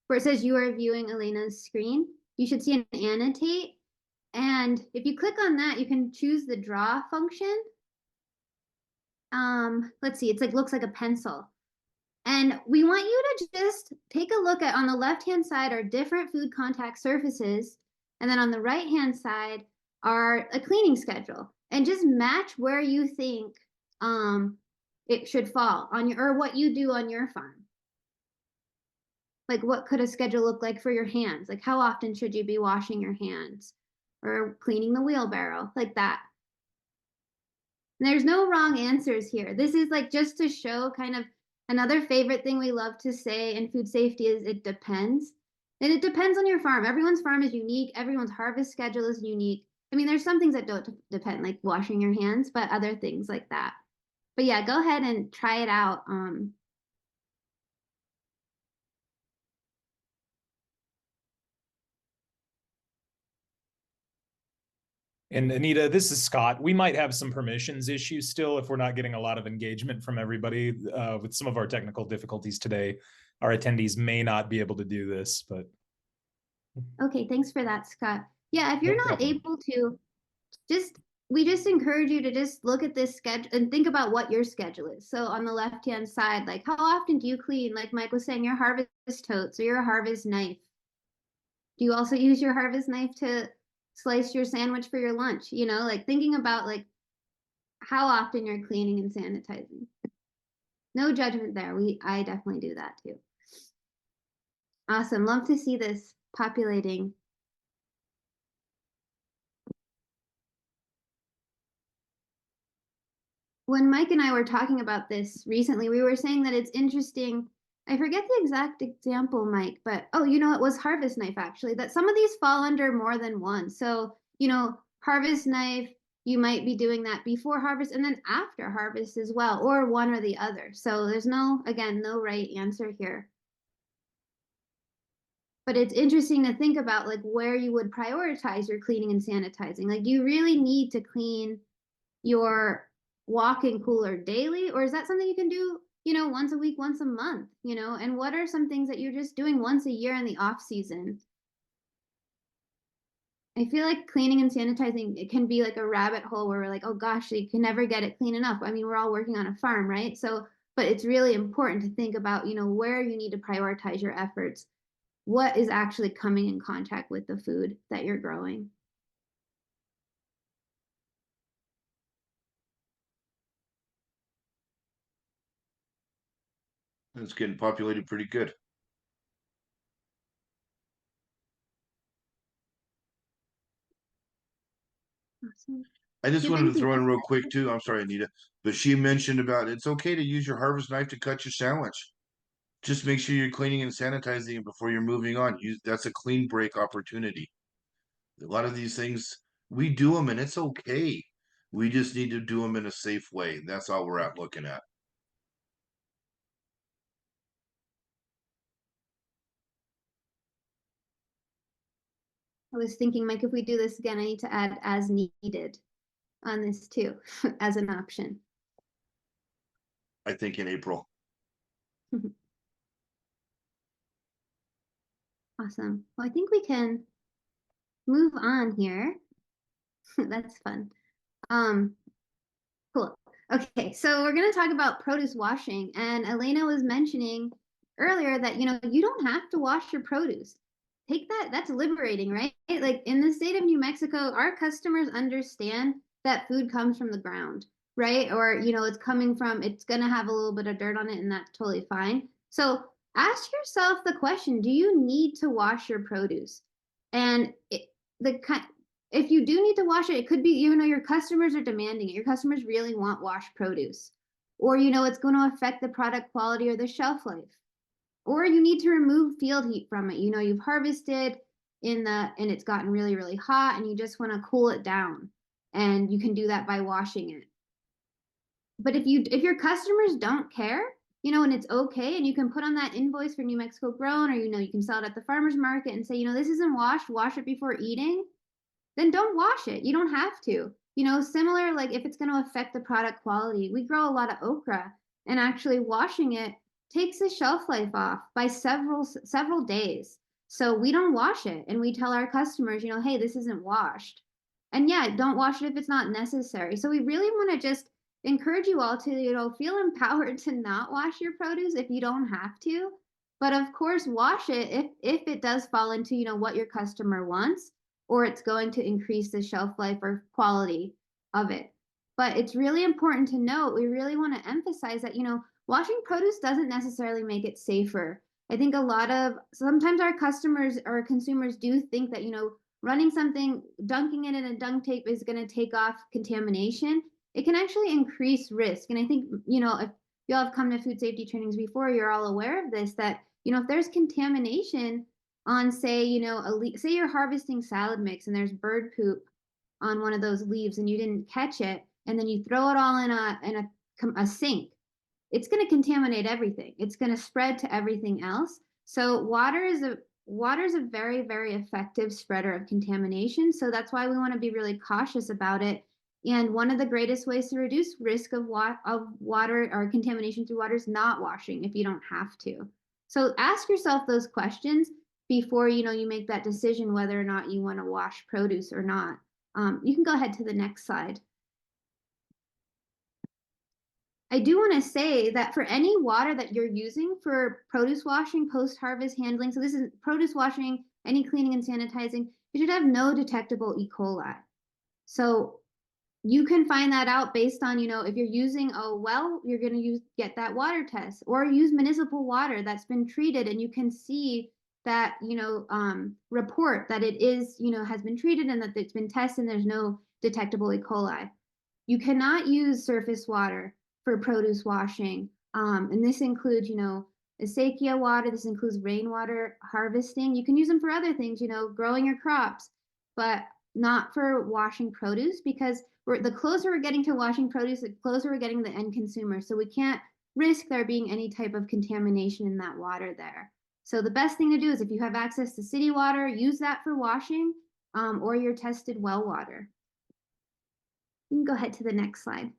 where it says you are viewing Elena's screen, you should see an annotate. And if you click on that, you can choose the draw function. Let's see, looks like a pencil. And we want you to just take a look at, on the left-hand side are different food contact surfaces. And then on the right-hand side are a cleaning schedule. and just match where you think it should fall on your, or what you do on your farm. Like, what could a schedule look like for your hands? Like, how often should you be washing your hands or cleaning the wheelbarrow, like that? And there's no wrong answers here. This is like just to show kind of another favorite thing we love to say in food safety is it depends. And it depends on your farm. Everyone's farm is unique. Everyone's harvest schedule is unique. I mean, there's some things that don't depend, like washing your hands, but other things like that. But yeah, go ahead and try it out. And Anita, this is Scott. We might have some permissions issues still if we're not getting a lot of engagement from everybody with some of our technical difficulties today. Our attendees may not be able to do this, but. Okay, thanks for that, Scott. Yeah, if you're No not problem. able to, we just encourage you to just look at this schedule and think about what your schedule is. So on the left-hand side, like how often do you clean, like Mike was saying, your harvest totes or your harvest knife? Do you also use your harvest knife to slice your sandwich for your lunch? You know, like thinking about like how often you're cleaning and sanitizing. No judgment there. I definitely do that too. Awesome. Love to see this populating. When Mike and I were talking about this recently, we were saying that it's interesting. I forget the exact example, Mike, but oh, you know, it was harvest knife actually, that some of these fall under more than one. So, you know, harvest knife, you might be doing that before harvest and then after harvest as well, or one or the other. So there's no, again, no right answer here. But it's interesting to think about like where you would prioritize your cleaning and sanitizing. Like, do you really need to clean your walk-in cooler daily, or is that something you can do, you know, once a week, once a month, you know? And what are some things that you're just doing once a year in the off season? I feel like cleaning and sanitizing, it can be like a rabbit hole where we're like, oh gosh, you can never get it clean enough. I mean, we're all working on a farm, right? So, but it's really important to think about, you know, where you need to prioritize your efforts. What is actually coming in contact with the food that you're growing? It's getting populated pretty good. Awesome. I just Yeah, wanted to thank you. throw in real quick too. I'm sorry, Anita, but she mentioned about it's okay to use your harvest knife to cut your sandwich. Just make sure you're cleaning and sanitizing it before you're moving on. That's a clean break opportunity. A lot of these things we do them and it's okay. We just need to do them in a safe way. That's all we're at looking at. I was thinking, Mike, if we do this again, I need to add as needed on this too, as an option. I think in April. Awesome. Well, I think we can move on here. That's fun. Cool. Okay, so we're going to talk about produce washing. And Elena was mentioning earlier that, you know, you don't have to wash your produce. Take that, that's liberating, right? Like in the state of New Mexico, our customers understand that food comes from the ground, right? Or, you know, it's coming from, it's going to have a little bit of dirt on it, and that's totally fine. So ask yourself the question, do you need to wash your produce? And if you do need to wash it, it could be, you know, your customers are demanding it. Your customers really want washed produce. Or, you know, it's going to affect the product quality or the shelf life. Or you need to remove field heat from it. You know, you've harvested and it's gotten really, really hot and you just want to cool it down. And you can do that by washing it. But if your customers don't care, you know, and it's okay, and you can put on that invoice for New Mexico Grown, or, you know, you can sell it at the farmer's market and say, you know, this isn't washed, wash it before eating, then don't wash it. You don't have to. You know, similar, like if it's going to affect the product quality, we grow a lot of okra, and actually washing it takes the shelf life off by several days. So we don't wash it, and we tell our customers, you know, hey, this isn't washed. And yeah, don't wash it if it's not necessary. So we really want to just encourage you all to, you know, feel empowered to not wash your produce if you don't have to. But of course, wash it if it does fall into, you know, what your customer wants, or it's going to increase the shelf life or quality of it. But it's really important to note, we really want to emphasize that, washing produce doesn't necessarily make it safer. I think sometimes our customers or consumers do think that, running something, dunking it in a dunk tape is going to take off contamination. It can actually increase risk. And I think, if you all have come to food safety trainings before, you're all aware of this, that, if there's contamination on, say, say you're harvesting salad mix and there's bird poop on one of those leaves and you didn't catch it, and then you throw it all in a sink, it's going to contaminate everything. It's going to spread to everything else. So water is a very, very effective spreader of contamination. So that's why we want to be really cautious about it. And one of the greatest ways to reduce risk of water or contamination through water is not washing if you don't have to. So ask yourself those questions before you make that decision whether or not you want to wash produce or not. You can go ahead to the next slide. I do want to say that for any water that you're using for produce washing, post-harvest handling, so this is produce washing, any cleaning and sanitizing, it should have no detectable E. coli. So you can find that out based on, if you're using a well, you're going to get that water test, or use municipal water that's been treated, and you can see that, report that it is, has been treated and that it's been tested and there's no detectable E. coli. You cannot use surface water for produce washing. And this includes, acequia water. This includes rainwater harvesting. You can use them for other things, growing your crops, but not for washing produce, because the closer we're getting to washing produce, the closer we're getting to the end consumer. So we can't risk there being any type of contamination in that water there. So the best thing to do is, if you have access to city water, use that for washing, or your tested well water. You can go ahead to the next slide.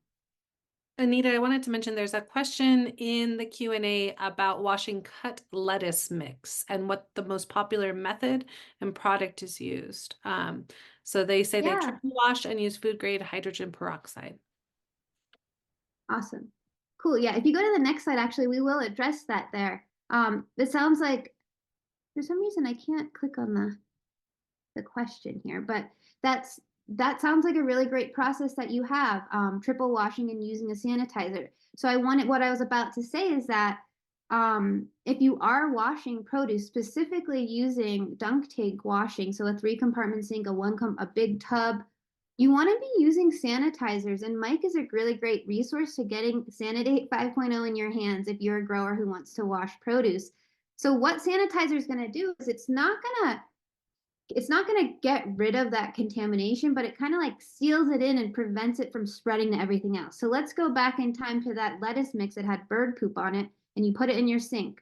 Anita, I wanted to mention there's a question in the Q&A about washing cut lettuce mix and what the most popular method and product is used. So they say they triple wash and use food grade hydrogen peroxide. Awesome. Cool. Yeah, if you go to the next slide, actually, we will address that there. It sounds like, for some reason, I can't click on the question here, but that sounds like a really great process that you have, triple washing and using a sanitizer. So what I was about to say is that if you are washing produce, specifically using dunk tank washing, so a 3-compartment sink, a big tub, you want to be using sanitizers. And Mike is a really great resource to getting Sanidate 5.0 in your hands if you're a grower who wants to wash produce. So what sanitizer is going to do is it's not going to get rid of that contamination, but it kind of like seals it in and prevents it from spreading to everything else. So let's go back in time to that lettuce mix that had bird poop on it, and you put it in your sink.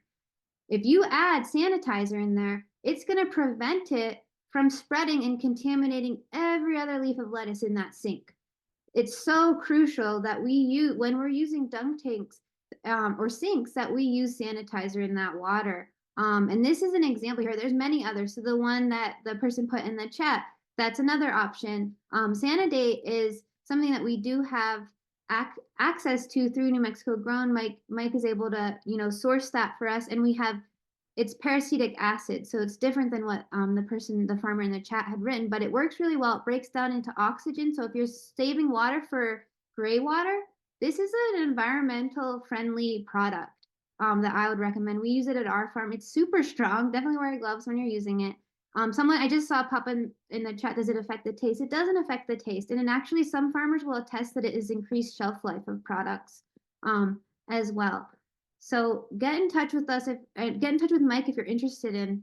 If you add sanitizer in there, it's going to prevent it from spreading and contaminating every other leaf of lettuce in that sink. It's so crucial that when we're using dunk tanks or sinks, that we use sanitizer in that water. And this is an example here. There's many others. So the one that the person put in the chat, that's another option. Sanidate is something that we do have access to through New Mexico Grown. Mike is able to, source that for us, and it's peracetic acid. So it's different than what the farmer in the chat had written, but it works really well. It breaks down into oxygen. So if you're saving water for gray water, this is an environmental friendly product that I would recommend. We use it at our farm. It's super strong. Definitely wear gloves when you're using it. Someone I just saw pop in the chat, does it affect the taste? It doesn't affect the taste. And then actually some farmers will attest that it has increased shelf life of products as well. So get in touch with us, get in touch with Mike if you're interested in,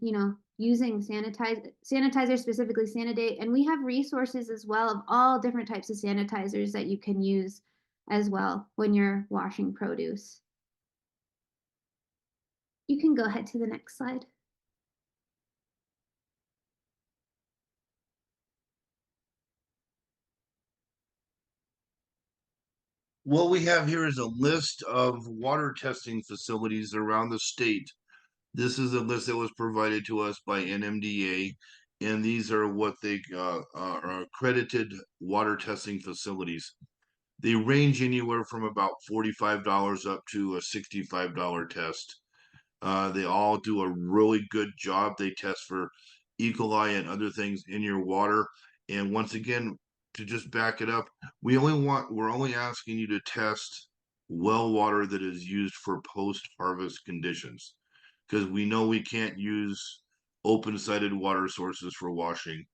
using sanitizer, specifically Sanidate. And we have resources as well of all different types of sanitizers that you can use as well when you're washing produce. You can go ahead to the next slide. What we have here is a list of water testing facilities around the state. This is a list that was provided to us by NMDA, and these are what they are accredited water testing facilities. They range anywhere from about $45 up to a $65 test. They all do a really good job. They test for E. coli and other things in your water. And once again, to just back it up, we're only asking you to test well water that is used for post-harvest conditions. Because we know we can't use open-sided water sources for washing,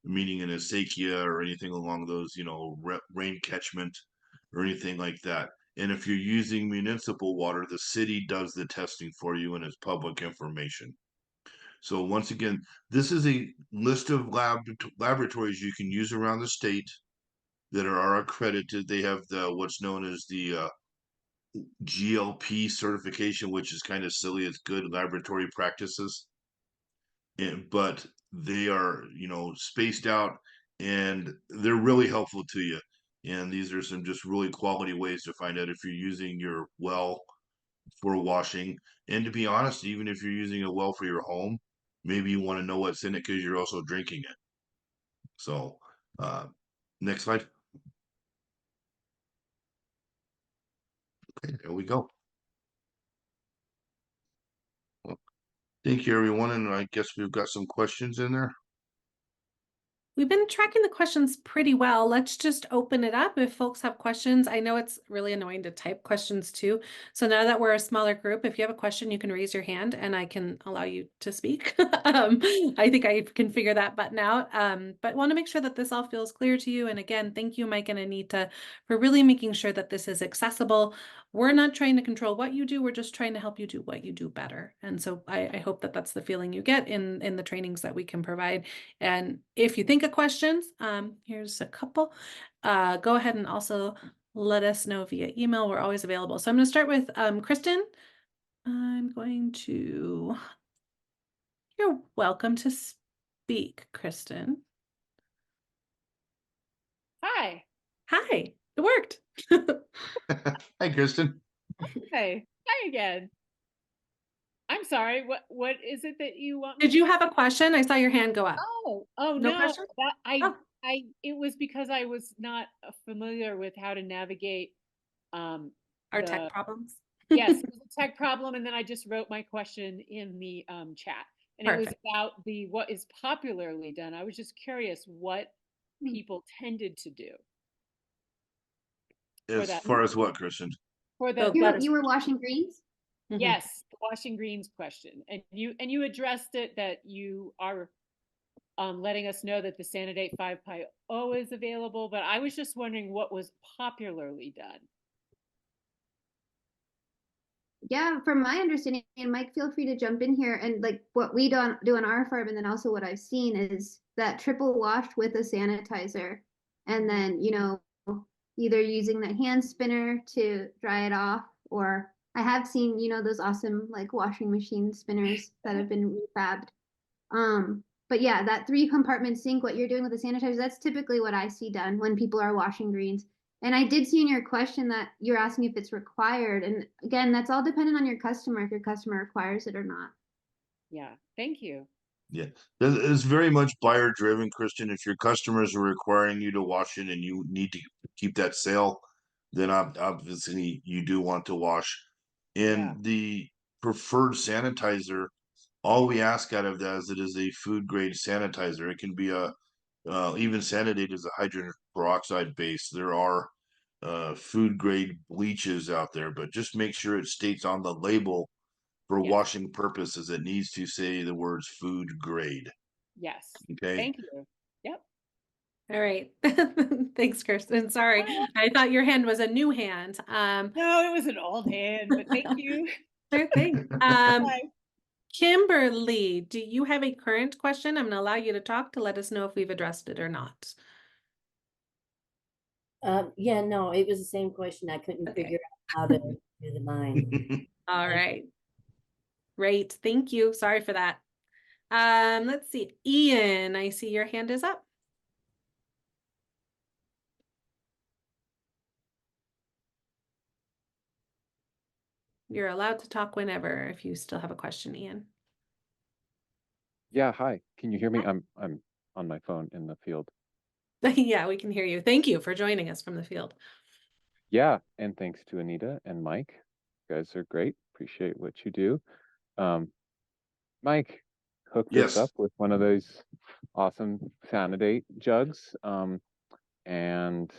meaning an acequia or anything along those, rain catchment or anything like that. And if you're using municipal water, the city does the testing for you and it's public information. So once again, this is a list of laboratories you can use around the state that are accredited. They have what's known as the GLP certification, which is kind of silly. It's good laboratory practices, but they are, spaced out and they're really helpful to you. And these are some just really quality ways to find out if you're using your well for washing. And to be honest, even if you're using a well for your home, maybe you want to know what's in it because you're also drinking it. So, next slide. Okay, there we go. Well, thank you, everyone. And I guess we've got some questions in there. We've been tracking the questions pretty well. Let's just open it up if folks have questions. I know it's really annoying to type questions too. So now that we're a smaller group, if you have a question, you can raise your hand and I can allow you to speak. I think I can figure that button out. But want to make sure that this all feels clear to you. And again, thank you, Mike and Anita, for really making sure that this is accessible. We're not trying to control what you do. We're just trying to help you do what you do better. And so I hope that that's the feeling you get in the trainings that we can provide. And if you think of questions, here's a couple. Go ahead and also let us know via email. We're always available. So I'm going to start with Kristen. You're welcome to speak, Kristen. Hi. Hi, it worked. Hi, Kristen. Hey, hi again. I'm sorry. What is it that you want? Did you have a question? I saw your hand go up. Oh No no. question? Oh. It was because I was not familiar with how to navigate Our the tech problems. yes, it was a tech problem, and then I just wrote my question in the chat, and it was Perfect. about what is popularly done. I was just curious what people tended to do for As that. far as what, Kristen? For So the You were washing greens? Mhm. yes, the washing greens question, and you addressed it that you are letting us know that the Sanidate 5.0 is available, but I was just wondering what was popularly done. Yeah, from my understanding, and Mike, feel free to jump in here. And like what we don't do on our farm, and then also what I've seen is that triple washed with a sanitizer, and then either using the hand spinner to dry it off, or I have seen those awesome like washing machine spinners that have been refabbed. But yeah, that 3-compartment sink, what you're doing with the sanitizer, that's typically what I see done when people are washing greens. And I did see in your question that you're asking if it's required. And again, that's all dependent on your customer, if your customer requires it or not. Yeah, thank you. Yeah, it's very much buyer driven, Christian. If your customers are requiring you to wash it and you need to keep that sale, then obviously you do want to wash. And the preferred sanitizer, all we ask out of that is it is a food grade sanitizer. It can be even Sanidate is a hydrogen peroxide base. There are food grade bleaches out there, but just make sure it states on the label for Yes. washing purposes, it needs to say the words food grade. Yes. Okay. Thank you. Yep. All right. Thanks, Kirsten. Sorry. I thought your hand was a new hand. No, it was an old hand, but thank you. Sure thing. Kimberly, do you have a current question? I'm going to allow you to talk to let us know if we've addressed it or not. Yeah, no, it was the same question. I couldn't figure out how to do the mine. All right. Great. Thank you. Sorry for that. Let's see. Ian, I see your hand is up. You're allowed to talk whenever if you still have a question, Ian. Yeah, hi. Can you hear me? I'm on my phone in the field. Yeah, we can hear you. Thank you for joining us from the field. Yeah, and thanks to Anita and Mike. You guys are great. Appreciate what you do. Mike hooked us Yes. up with one of those awesome Sanidate jugs. and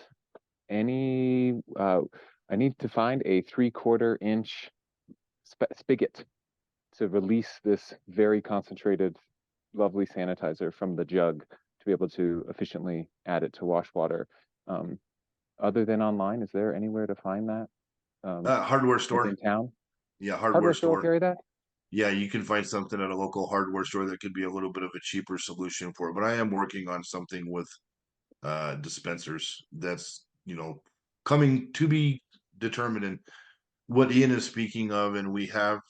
any I need to find a 3/4 inch spigot to release this very concentrated, lovely sanitizer from the jug to be able to efficiently add it to wash water. Other than online, is there anywhere to find that? Hardware store. In town? Yeah, Hardware store will carry that? Yeah, you can find something at a local hardware store that could be a little bit of a cheaper solution for it. But I am working on something with dispensers that's, you know, coming to be determined. And what Ian is speaking of, and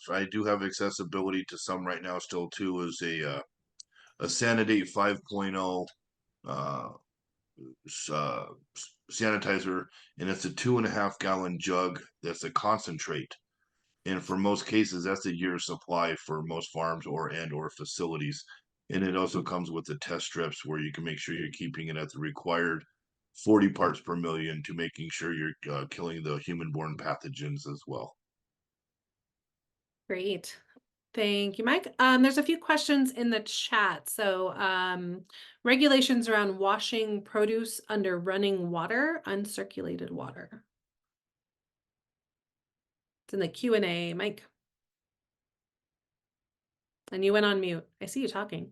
I do have accessibility to some right now still too, is a Sanidate 5.0 uh, sanitizer, and it's a 2.5 gallon jug that's a concentrate. And for most cases, that's a year's supply for most farms or facilities. And it also comes with the test strips where you can make sure you're keeping it at the required 40 parts per million to making sure you're killing the human-borne pathogens as well. Great. Thank you, Mike. There's a few questions in the chat. So, regulations around washing produce under running water, uncirculated water. It's in the Q&A, Mike. And you went on mute. I see you talking.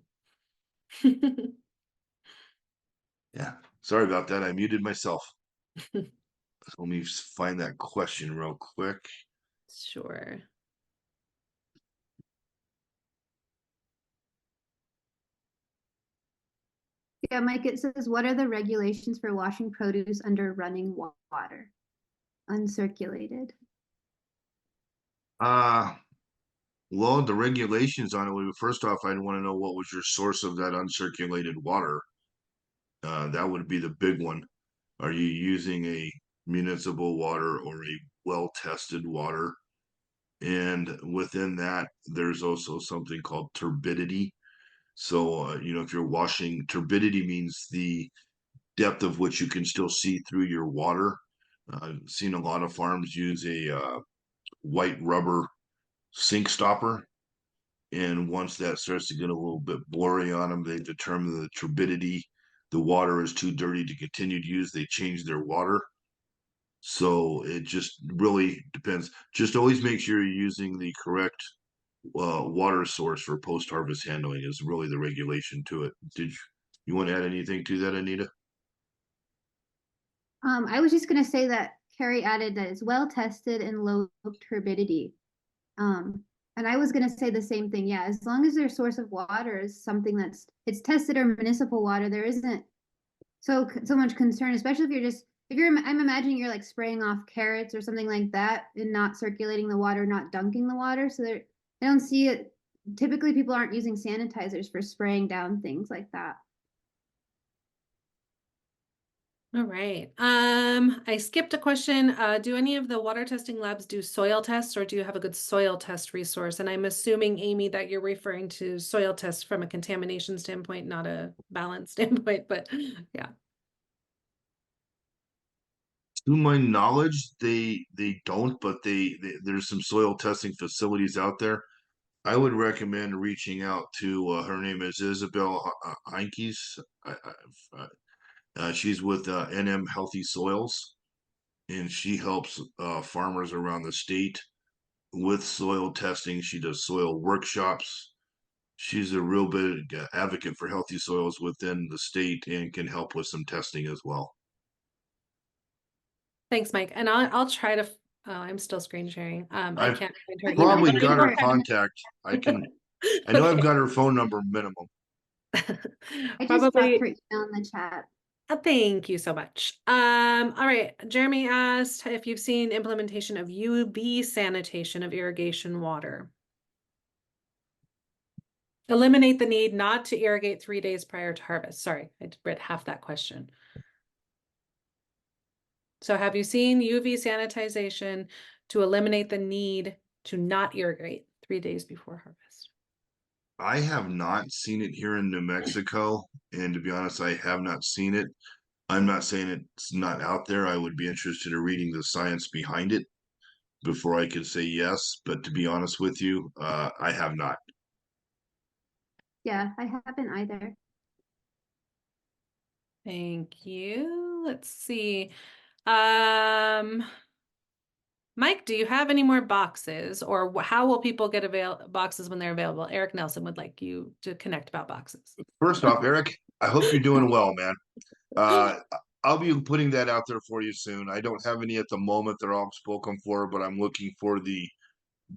Yeah, sorry about that. I muted myself. Let me find that question real quick. Sure. Yeah, Mike, it says, what are the regulations for washing produce under running water? Uncirculated. Well, the regulations on it, first off, I'd want to know what was your source of that uncirculated water. That would be the big one. Are you using a municipal water or a well-tested water? And within that, there's also something called turbidity. So, you know, if you're washing, turbidity means the depth of which you can still see through your water. I've seen a lot of farms use a white rubber sink stopper. And once that starts to get a little bit blurry on them, they determine the turbidity. The water is too dirty to continue to use. They change their water. So it just really depends. Just always make sure you're using the correct water source for post-harvest handling is really the regulation to it. Did you want to add anything to that, Anita? I was just going to say that Carrie added that it's well tested and low turbidity. And I was going to say the same thing. Yeah, as long as their source of water is something it's tested or municipal water, there isn't so much concern, especially I'm imagining you're like spraying off carrots or something like that and not circulating the water, not dunking the water. So I don't see it. Typically people aren't using sanitizers for spraying down things like that. All right. I skipped a question. Do any of the water testing labs do soil tests, or do you have a good soil test resource? And I'm assuming, Amy, that you're referring to soil tests from a contamination standpoint, not a balance standpoint, but yeah. To my knowledge, they don't, but there's some soil testing facilities out there. I would recommend reaching out to her name is Isabel Heinkes. She's with NM Healthy Soils, and she helps farmers around the state with soil testing. She does soil workshops. She's a real big advocate for healthy soils within the state and can help with some testing as well. Thanks, Mike. And I'll try to. Oh, I'm still screen sharing. I I've can't find her probably email. got her contact. I know I've got her phone number minimum. I just dropped Probably. her email in the chat. Thank you so much. All right. Jeremy asked if you've seen implementation of UV sanitation of irrigation water. Eliminate the need not to irrigate 3 days prior to harvest. Sorry, I read half that question. So have you seen UV sanitization to eliminate the need to not irrigate 3 days before harvest? I have not seen it here in New Mexico, and to be honest, I have not seen it. I'm not saying it's not out there. I would be interested in reading the science behind it before I could say yes. But to be honest with you, I have not. Yeah, I haven't either. Thank you. let's see. Mike, do you have any more boxes, or how will people get boxes when they're available? Eric Nelson would like you to connect about boxes. First off, Eric, I hope you're doing well, man. Uh, I'll be putting that out there for you soon. I don't have any at the moment. They're all spoken for, but I'm looking for the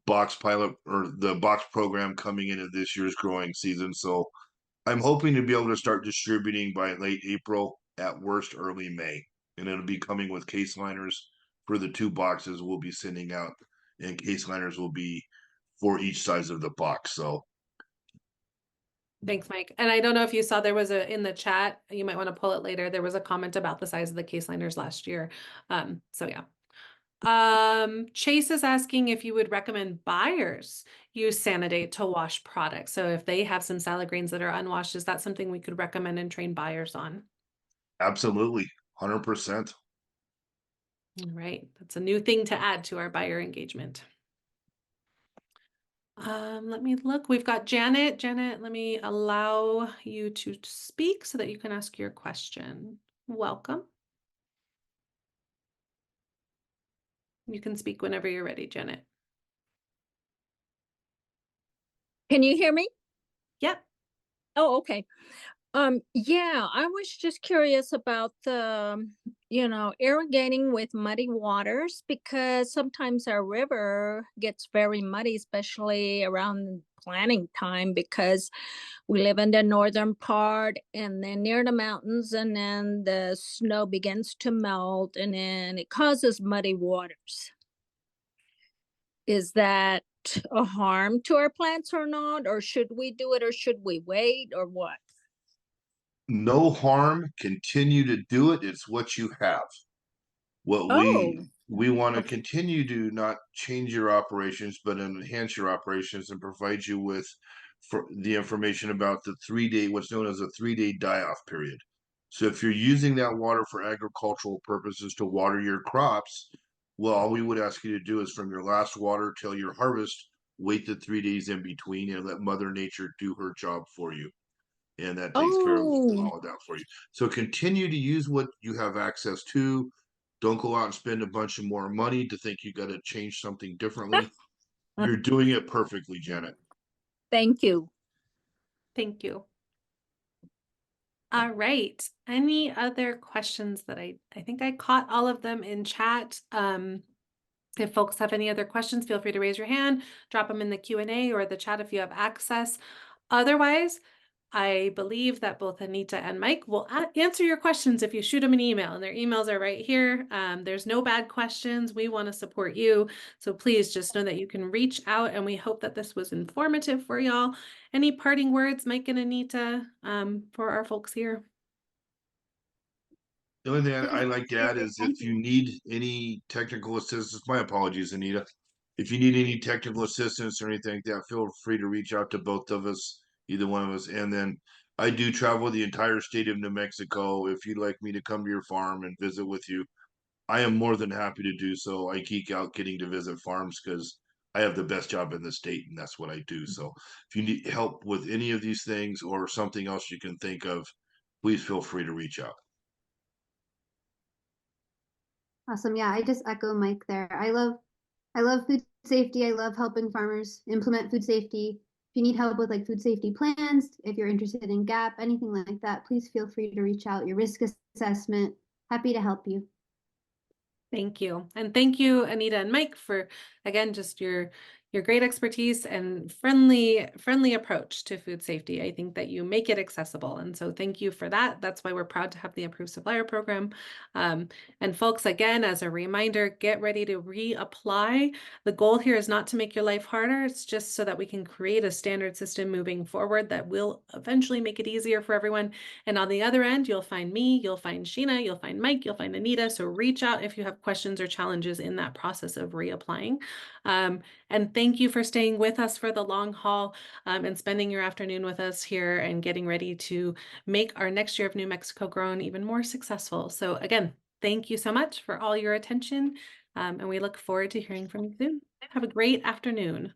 box pilot or the box program coming into this year's growing season. So I'm hoping to be able to start distributing by late April, at worst early May. And it'll be coming with case liners for the 2 boxes we'll be sending out, and case liners will be for each size of the box. So Thanks, Mike. And I don't know if you saw, there was in the chat, you might want to pull it later. There was a comment about the size of the case liners last year. So yeah. Chase is asking if you would recommend buyers use Sanidate to wash products. So if they have some salad greens that are unwashed, is that something we could recommend and train buyers on? absolutely, 100%. All right. That's a new thing to add to our buyer engagement. Let me look. We've got Janet. Janet, let me allow you to speak so that you can ask your question. Welcome. You can speak whenever you're ready, Janet. Can you hear me? Yep. Oh, okay. Yeah, I was just curious about the, irrigating with muddy waters, because sometimes our river gets very muddy, especially around planting time, because we live in the northern part and then near the mountains, and then the snow begins to melt and then it causes muddy waters. Is that a harm to our plants or not? Or should we do it, or should we wait, or what? No harm. Continue to do it. It's what you have. What Oh, we want to okay. continue to not change your operations, but enhance your operations and provide you with for the information about the 3-day, what's known as a 3-day die-off period. So if you're using that water for agricultural purposes to water your crops, well, all we would ask you to do is from your last water till your harvest, wait the 3 days in between and let Mother Nature do her job for you. And that takes care of Oh, all of that for you. So continue to use what you have access to. Don't go out and spend a bunch of more money to think you got to change something differently. You're doing it perfectly, Janet. thank you. Thank you. All right. Any other questions that I think I caught all of them in chat. If folks have any other questions, feel free to raise your hand, drop them in the Q&A or the chat if you have access. Otherwise, I believe that both Anita and Mike will answer your questions if you shoot them an email, and their emails are right here. There's no bad questions. We want to support you. So please just know that you can reach out, and we hope that this was informative for y'all. Any parting words, Mike and Anita, for our folks here? The only thing I like to add is if you need any technical assistance, my apologies, Anita. If you need any technical assistance or anything like that, feel free to reach out to both of us, either one of us. And then I do travel the entire state of New Mexico. If you'd like me to come to your farm and visit with you, I am more than happy to do so. I geek out getting to visit farms because I have the best job in the state, and that's what I do. So if you need help with any of these things or something else you can think of, please feel free to reach out. Awesome. Yeah, I just echo Mike there. I love food safety. I love helping farmers implement food safety. If you need help with like food safety plans, if you're interested in GAP, anything like that, please feel free to reach out. Your risk assessment, happy to help you. Thank you. And thank you, Anita and Mike, for, again, just your great expertise and friendly approach to food safety. I think that you make it accessible. And so thank you for that. That's why we're proud to have the Approved Supplier Program. And folks, again, as a reminder, get ready to reapply. The goal here is not to make your life harder. It's just so that we can create a standard system moving forward that will eventually make it easier for everyone. And on the other end, you'll find me, you'll find Sheena, you'll find Mike, you'll find Anita. So reach out if you have questions or challenges in that process of reapplying. And thank you for staying with us for the long haul and spending your afternoon with us here and getting ready to make our next year of New Mexico Grown even more successful. So again, thank you so much for all your attention, and we look forward to hearing from you soon. Have a great afternoon.